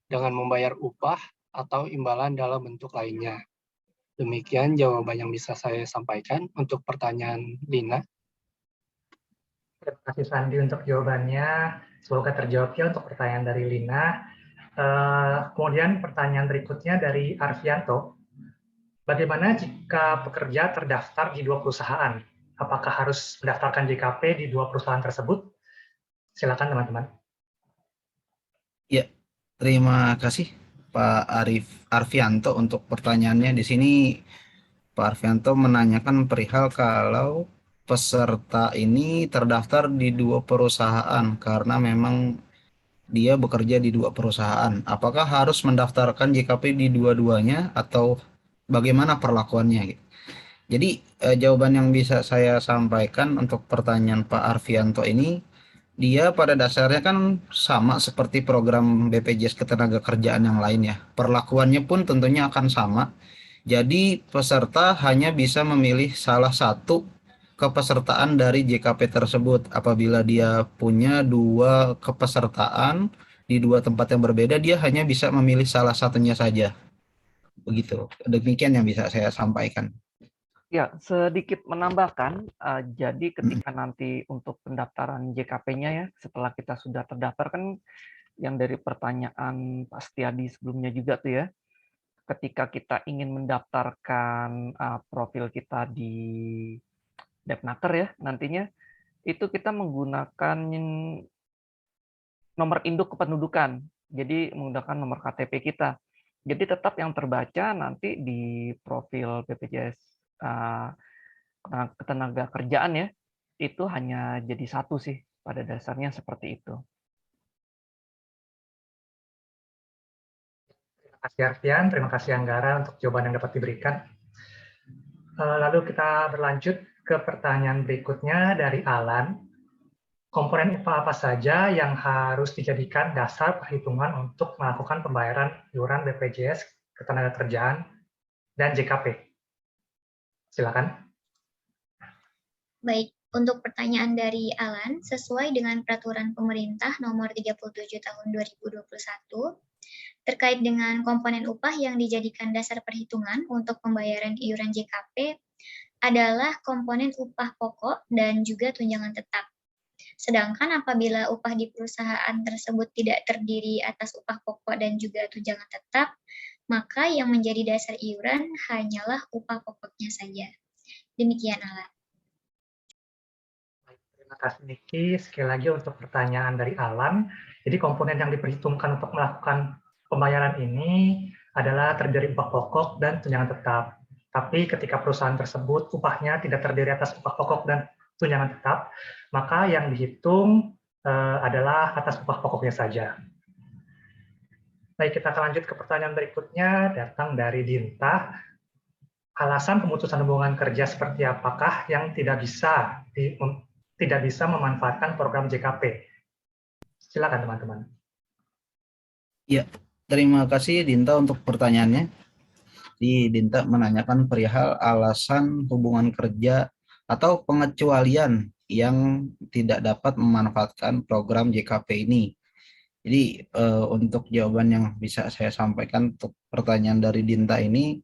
dengan membayar upah atau imbalan dalam bentuk lainnya. Demikian jawaban yang bisa saya sampaikan untuk pertanyaan Lina. Terima kasih Sandi untuk jawabannya. Semoga terjawab ya untuk pertanyaan dari Lina. Kemudian pertanyaan berikutnya dari Arfianto. Bagaimana jika pekerja terdaftar di 2 perusahaan? Apakah harus mendaftarkan JKP di 2 perusahaan tersebut? Silakan teman-teman. Ya, terima kasih Pak Arfianto untuk pertanyaannya. Di sini Pak Arfianto menanyakan perihal kalau peserta ini terdaftar di 2 perusahaan karena memang dia bekerja di 2 perusahaan. Apakah harus mendaftarkan JKP di dua-duanya atau bagaimana perlakuannya? Jadi jawaban yang bisa saya sampaikan untuk pertanyaan Pak Arfianto ini, dia pada dasarnya kan sama seperti program BPJS Ketenagakerjaan yang lain ya. Perlakuannya pun tentunya akan sama. Jadi peserta hanya bisa memilih salah satu kepesertaan dari JKP tersebut. Apabila dia punya 2 kepesertaan di 2 tempat yang berbeda, dia hanya bisa memilih salah satunya saja. Begitu. Demikian yang bisa saya sampaikan. Ya, sedikit menambahkan, jadi ketika nanti untuk pendaftaran JKP-nya ya, setelah kita sudah terdaftar kan, yang dari pertanyaan Pak Setiadi sebelumnya juga tuh ya, ketika kita ingin mendaftarkan profil kita di Depnaker ya, nantinya itu kita menggunakan nomor induk kependudukan, jadi menggunakan nomor KTP kita. Jadi tetap yang terbaca nanti di profil BPJS Ketenagakerjaan ya, itu hanya jadi satu sih, pada dasarnya seperti itu. Terima kasih Arfian, terima kasih Anggara untuk jawaban yang dapat diberikan. Lalu kita berlanjut ke pertanyaan berikutnya dari Alan. Komponen upah apa saja yang harus dijadikan dasar perhitungan untuk melakukan pembayaran iuran BPJS Ketenagakerjaan dan JKP? Silakan. Baik, untuk pertanyaan dari Alan, sesuai dengan Peraturan Pemerintah Nomor 37 Tahun 2021, terkait dengan komponen upah yang dijadikan dasar perhitungan untuk pembayaran iuran JKP adalah komponen upah pokok dan juga tunjangan tetap. Sedangkan apabila upah di perusahaan tersebut tidak terdiri atas upah pokok dan juga tunjangan tetap, maka yang menjadi dasar iuran hanyalah upah pokoknya saja. Demikian, Alan. Terima kasih Niki. Sekali lagi untuk pertanyaan dari Alan. Jadi komponen yang diperhitungkan untuk melakukan pembayaran ini adalah terdiri upah pokok dan tunjangan tetap. Tapi ketika perusahaan tersebut upahnya tidak terdiri atas upah pokok dan tunjangan tetap, maka yang dihitung adalah atas upah pokoknya saja. Baik, kita akan lanjut ke pertanyaan berikutnya, datang dari Dinta. Alasan pemutusan hubungan kerja seperti apakah yang tidak bisa memanfaatkan program JKP? Silakan teman-teman. Ya, terima kasih Dinta untuk pertanyaannya. Dinta menanyakan perihal alasan hubungan kerja atau pengecualian yang tidak dapat memanfaatkan program JKP ini. Jadi untuk jawaban yang bisa saya sampaikan untuk pertanyaan dari Dinta ini,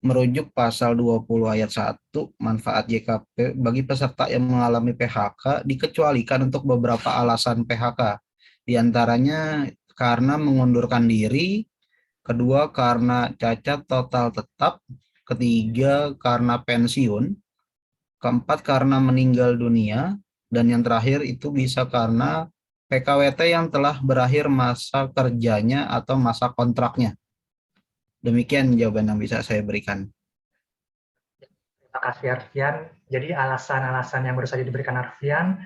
merujuk pasal 20 ayat 1, manfaat JKP bagi peserta yang mengalami PHK dikecualikan untuk beberapa alasan PHK. Di antaranya karena mengundurkan diri, kedua karena cacat total tetap, ketiga karena pensiun, keempat karena meninggal dunia, dan yang terakhir itu bisa karena PKWT yang telah berakhir masa kerjanya atau masa kontraknya. Demikian jawaban yang bisa saya berikan. Terima kasih Arfian. Jadi alasan-alasan yang baru saja diberikan Arfian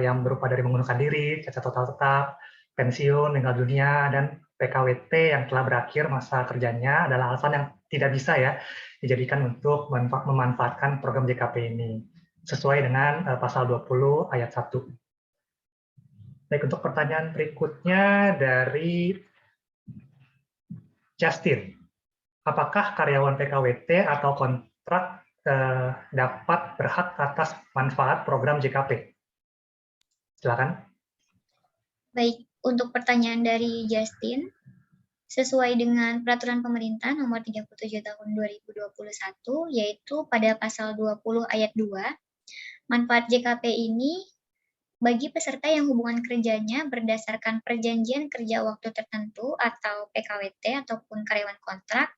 yang berupa dari mengundurkan diri, cacat total tetap, pensiun, meninggal dunia, dan PKWT yang telah berakhir masa kerjanya adalah alasan yang tidak bisa ya dijadikan untuk memanfaatkan program JKP ini sesuai dengan pasal 20 ayat 1. Baik, untuk pertanyaan berikutnya dari Justin. Apakah karyawan PKWT atau kontrak dapat berhak atas manfaat program JKP? Silakan. Baik, untuk pertanyaan dari Justin, sesuai dengan Peraturan Pemerintah Nomor 37 Tahun 2021, yaitu pada pasal 20 ayat 2, manfaat JKP ini bagi peserta yang hubungan kerjanya berdasarkan perjanjian kerja waktu tertentu atau PKWT ataupun karyawan kontrak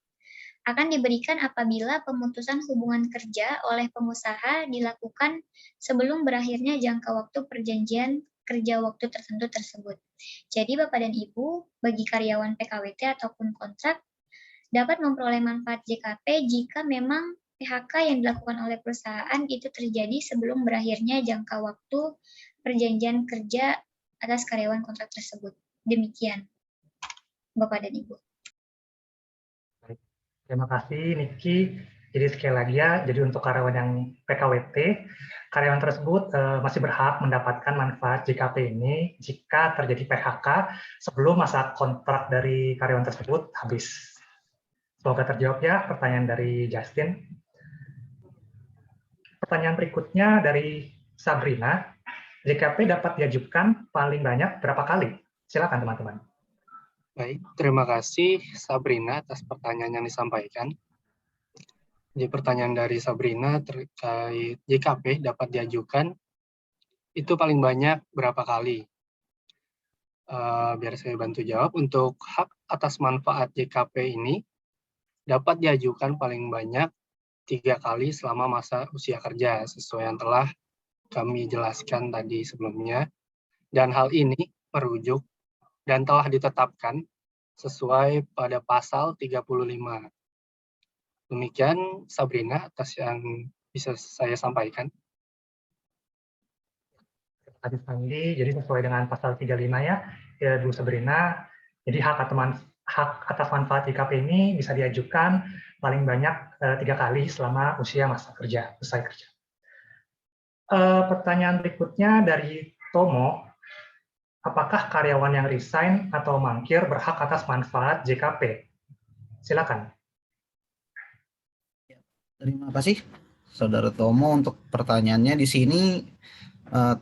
akan diberikan apabila pemutusan hubungan kerja oleh pengusaha dilakukan sebelum berakhirnya jangka waktu perjanjian kerja waktu tertentu tersebut. Jadi Bapak dan Ibu, bagi karyawan PKWT ataupun kontrak dapat memperoleh manfaat JKP jika memang PHK yang dilakukan oleh perusahaan itu terjadi sebelum berakhirnya jangka waktu perjanjian kerja atas karyawan kontrak tersebut. Demikian, Bapak dan Ibu. Terima kasih Niki. Jadi sekali lagi ya, jadi untuk karyawan yang PKWT, karyawan tersebut masih berhak mendapatkan manfaat JKP ini jika terjadi PHK sebelum masa kontrak dari karyawan tersebut habis. Semoga terjawab ya pertanyaan dari Justin. Pertanyaan berikutnya dari Sabrina. JKP dapat diajukan paling banyak berapa kali? Silakan teman-teman. Baik, terima kasih Sabrina atas pertanyaan yang disampaikan. Jadi pertanyaan dari Sabrina terkait JKP dapat diajukan itu paling banyak berapa kali? Biar saya bantu jawab. Untuk hak atas manfaat JKP ini dapat diajukan paling banyak 3 kali selama masa usia kerja sesuai yang telah kami jelaskan tadi sebelumnya. Dan hal ini merujuk dan telah ditetapkan sesuai pada pasal 35. Demikian Sabrina atas yang bisa saya sampaikan. Terima kasih Sandi. Jadi sesuai dengan pasal 35 ya Bu Sabrina. Jadi hak atas manfaat JKP ini bisa diajukan paling banyak 3 kali selama usia masa kerja, usai kerja. Pertanyaan berikutnya dari Tomo. Apakah karyawan yang resign atau mangkir berhak atas manfaat JKP? Silakan. Terima kasih Saudara Tomo untuk pertanyaannya. Di sini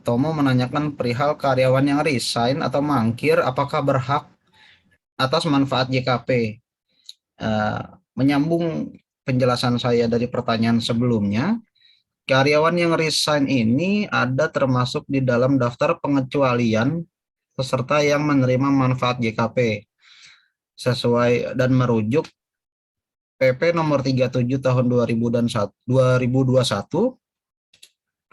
Tomo menanyakan perihal karyawan yang resign atau mangkir apakah berhak atas manfaat JKP. Menyambung penjelasan saya dari pertanyaan sebelumnya, karyawan yang resign ini ada termasuk di dalam daftar pengecualian peserta yang menerima manfaat JKP sesuai dan merujuk PP nomor 37 tahun 2021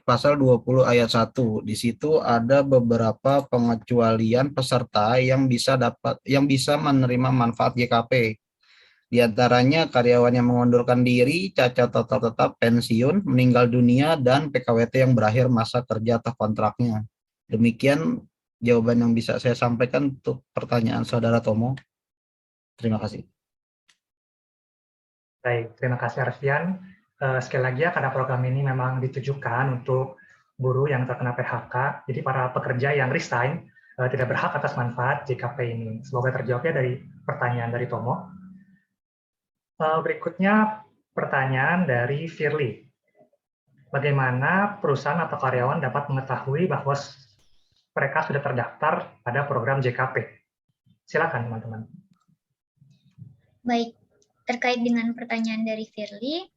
pasal 20 ayat 1. Di situ ada beberapa pengecualian peserta yang bisa menerima manfaat JKP. Di antaranya karyawan yang mengundurkan diri, cacat total tetap, pensiun, meninggal dunia, dan PKWT yang berakhir masa kerja atau kontraknya. Demikian jawaban yang bisa saya sampaikan untuk pertanyaan Saudara Tomo. Terima kasih. Baik, terima kasih Arfian. Sekali lagi ya, karena program ini memang ditujukan untuk buruh yang terkena PHK, jadi para pekerja yang resign tidak berhak atas manfaat JKP ini. Semoga terjawabnya dari pertanyaan dari Tomo. Berikutnya pertanyaan dari Firly. Bagaimana perusahaan atau karyawan dapat mengetahui bahwa mereka sudah terdaftar pada program JKP? Silakan teman-teman. Baik, terkait dengan pertanyaan dari Firly,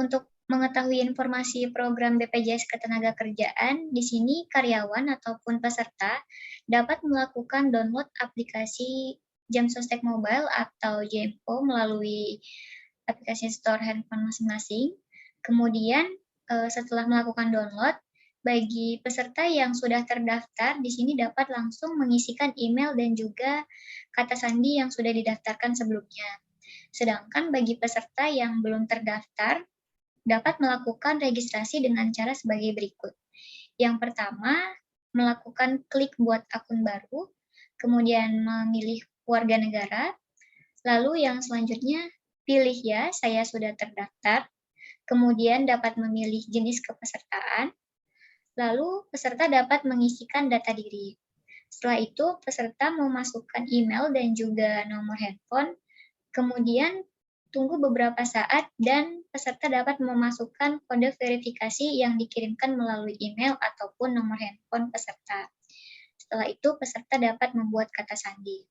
untuk mengetahui informasi program BPJS Ketenagakerjaan, di sini karyawan ataupun peserta dapat melakukan download aplikasi Jam Sostek Mobile atau JMO melalui aplikasi store handphone masing-masing. Kemudian setelah melakukan download, bagi peserta yang sudah terdaftar, di sini dapat langsung mengisikan email dan juga kata sandi yang sudah didaftarkan sebelumnya. Sedangkan bagi peserta yang belum terdaftar, dapat melakukan registrasi dengan cara sebagai berikut. Yang pertama, melakukan klik buat akun baru, kemudian memilih warga negara, lalu yang selanjutnya, pilih ya, saya sudah terdaftar, kemudian dapat memilih jenis kepesertaan, lalu peserta dapat mengisikan data diri. Setelah itu, peserta memasukkan email dan juga nomor handphone, kemudian tunggu beberapa saat dan peserta dapat memasukkan kode verifikasi yang dikirimkan melalui email ataupun nomor handphone peserta. Setelah itu, peserta dapat membuat kata sandi.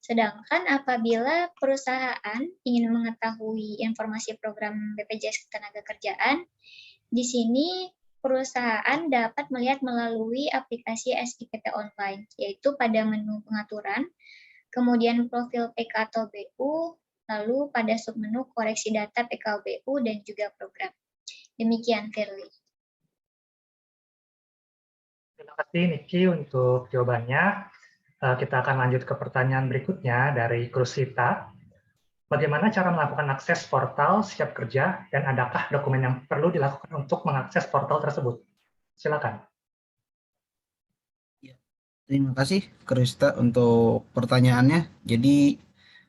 Sedangkan apabila perusahaan ingin mengetahui informasi program BPJS Ketenagakerjaan, di sini perusahaan dapat melihat melalui aplikasi SIPP online, yaitu pada menu pengaturan, kemudian profil PK atau BU, lalu pada submenu koreksi data PKBU dan juga program. Demikian, Firly. Terima kasih Niki untuk jawabannya. Kita akan lanjut ke pertanyaan berikutnya dari Krusita. Bagaimana cara melakukan akses portal siap kerja dan adakah dokumen yang perlu dilakukan untuk mengakses portal tersebut? Silakan. Terima kasih Krista untuk pertanyaannya. Jadi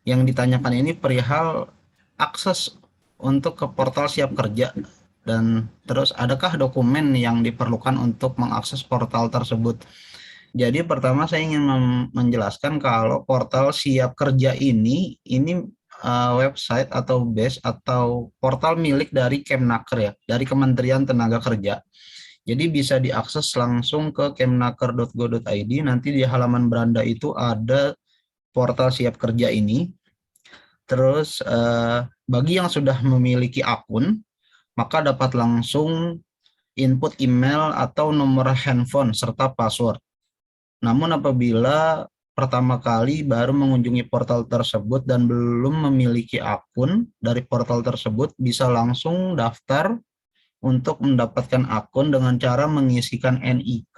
yang ditanyakan ini perihal akses untuk ke portal siap kerja dan terus adakah dokumen yang diperlukan untuk mengakses portal tersebut. Jadi pertama saya ingin menjelaskan kalau portal siap kerja ini website atau base atau portal milik dari Kemnaker ya, dari Kementerian Tenaga Kerja. Jadi bisa diakses langsung ke kemnaker.go.id, nanti di halaman beranda itu ada portal siap kerja ini. Terus bagi yang sudah memiliki akun, maka dapat langsung input email atau nomor handphone serta password. Namun apabila pertama kali baru mengunjungi portal tersebut dan belum memiliki akun dari portal tersebut, bisa langsung daftar untuk mendapatkan akun dengan cara mengisikan NIK,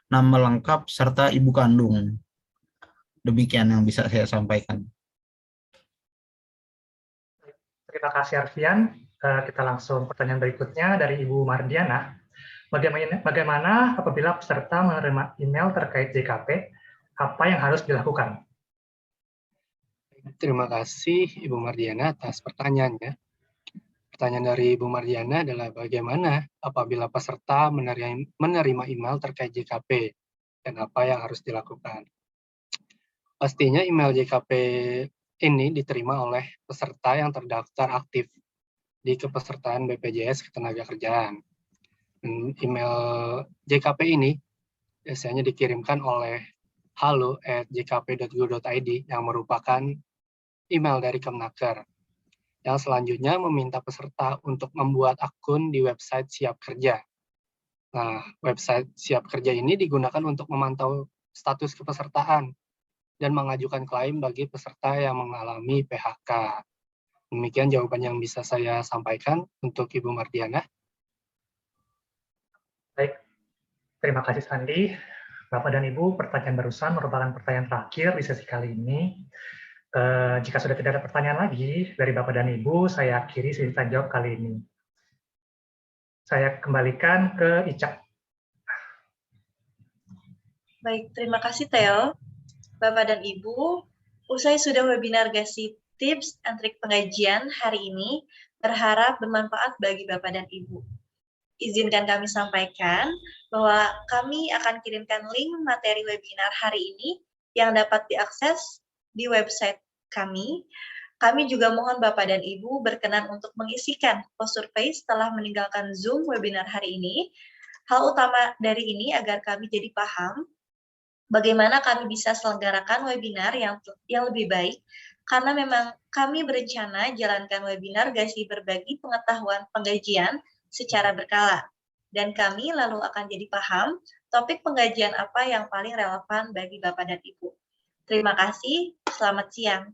nama lengkap, serta ibu kandung. Demikian yang bisa saya sampaikan. Terima kasih Arfian. Kita langsung pertanyaan berikutnya dari Ibu Mardiana. Bagaimana apabila peserta menerima email terkait JKP, apa yang harus dilakukan? Terima kasih Ibu Mardiana atas pertanyaannya. Pertanyaan dari Ibu Mardiana adalah bagaimana apabila peserta menerima email terkait JKP dan apa yang harus dilakukan. Pastinya email JKP ini diterima oleh peserta yang terdaftar aktif di kepesertaan BPJS Ketenagakerjaan. Email JKP ini biasanya dikirimkan oleh halo@jkp.go.id yang merupakan email dari Kemnaker, yang selanjutnya meminta peserta untuk membuat akun di website Siap Kerja. Nah, website Siap Kerja ini digunakan untuk memantau status kepesertaan dan mengajukan klaim bagi peserta yang mengalami PHK. Demikian jawaban yang bisa saya sampaikan untuk Ibu Mardiana. Baik, terima kasih Sandi. Bapak dan Ibu, pertanyaan barusan merupakan pertanyaan terakhir di sesi kali ini. Jika sudah tidak ada pertanyaan lagi dari Bapak dan Ibu, saya akhiri sesi tanya jawab kali ini. Saya kembalikan ke Ica. Baik, terima kasih Theo. Bapak dan Ibu, usai sudah webinar GASI tips and trik pengajian hari ini, berharap bermanfaat bagi Bapak dan Ibu. Izinkan kami sampaikan bahwa kami akan kirimkan link materi webinar hari ini yang dapat diakses di website kami. Kami juga mohon Bapak dan Ibu berkenan untuk mengisikan post survei setelah meninggalkan Zoom webinar hari ini. Hal utama dari ini agar kami jadi paham bagaimana kami bisa selenggarakan webinar yang lebih baik, karena memang kami berencana jalankan webinar GASI berbagi pengetahuan penggajian secara berkala. Dan kami lalu akan jadi paham topik penggajian apa yang paling relevan bagi Bapak dan Ibu. Terima kasih, selamat siang.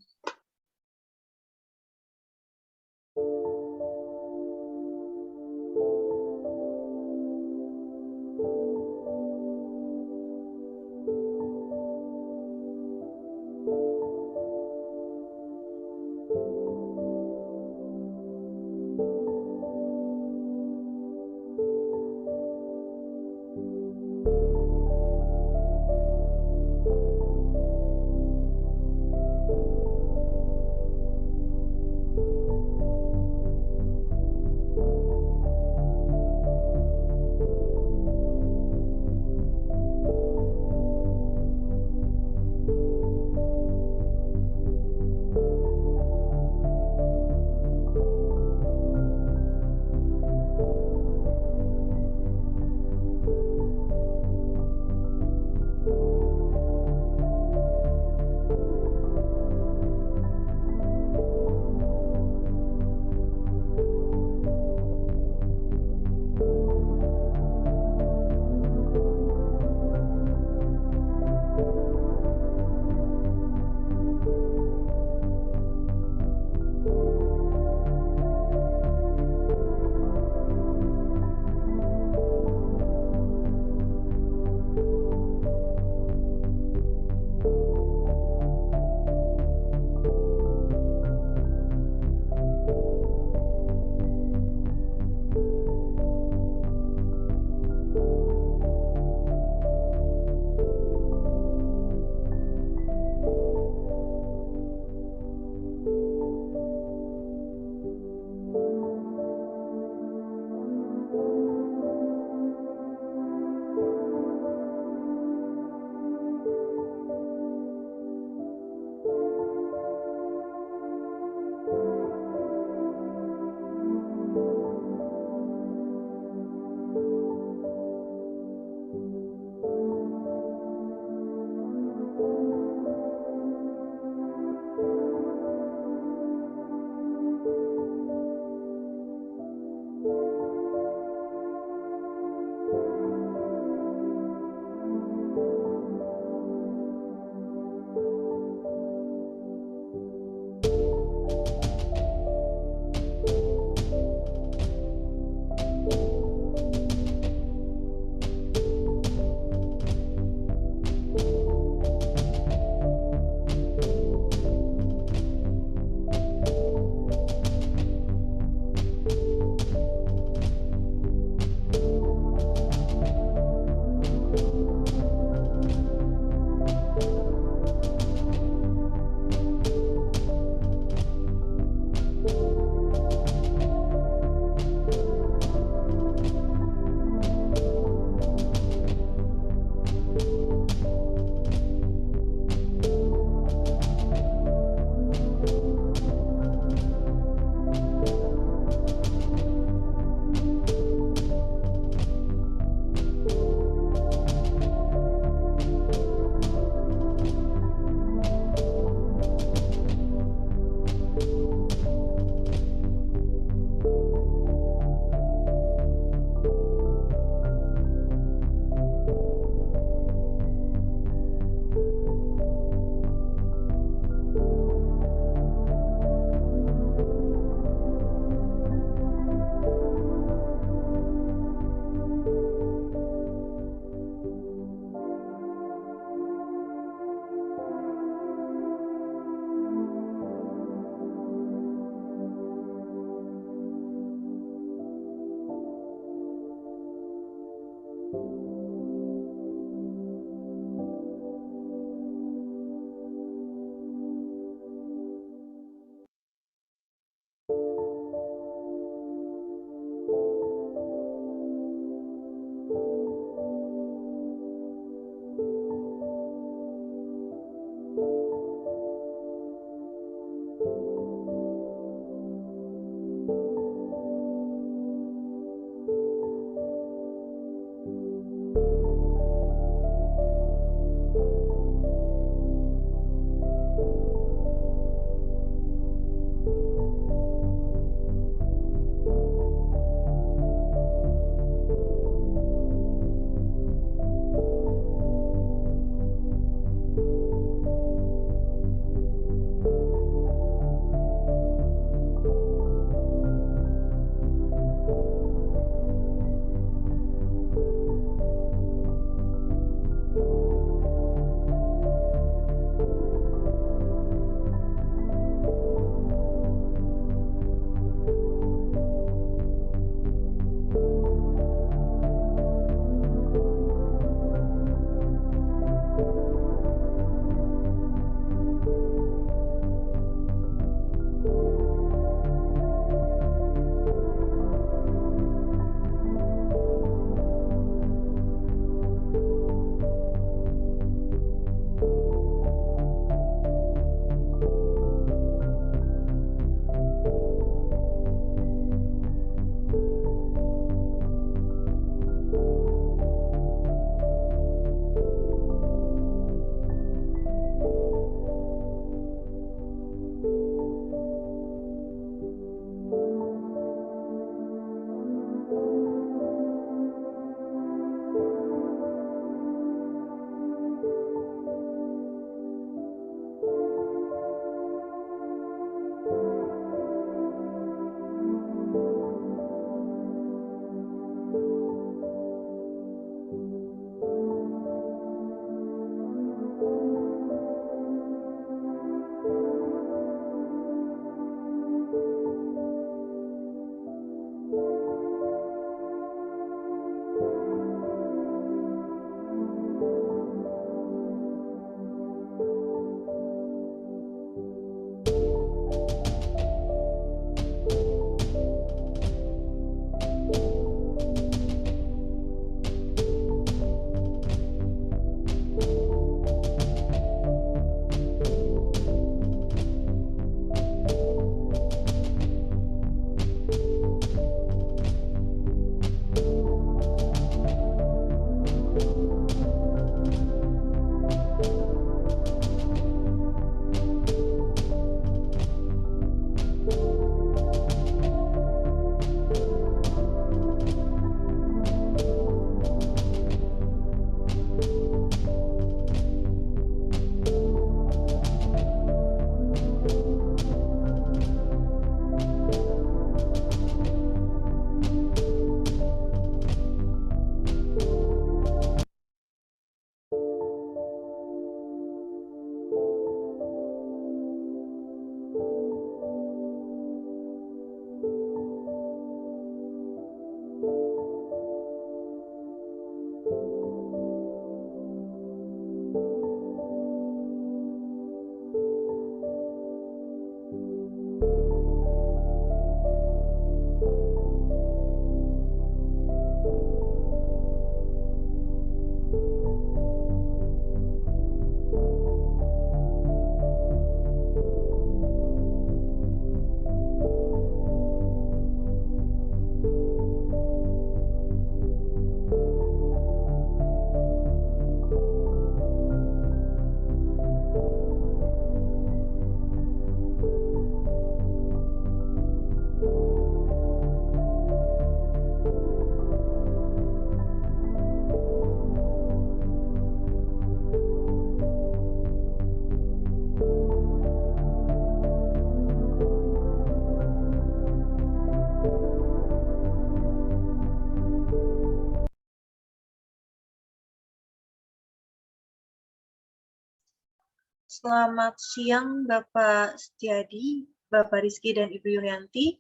Selamat siang Bapak Setiadi, Bapak Rizky, dan Ibu Yulianti.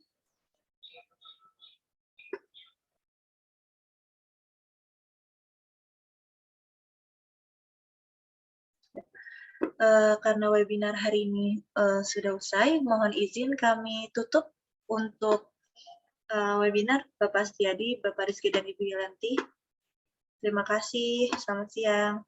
Karena webinar hari ini sudah usai, mohon izin kami tutup untuk webinar Bapak Setiadi, Bapak Rizky, dan Ibu Yulianti. Terima kasih, selamat siang.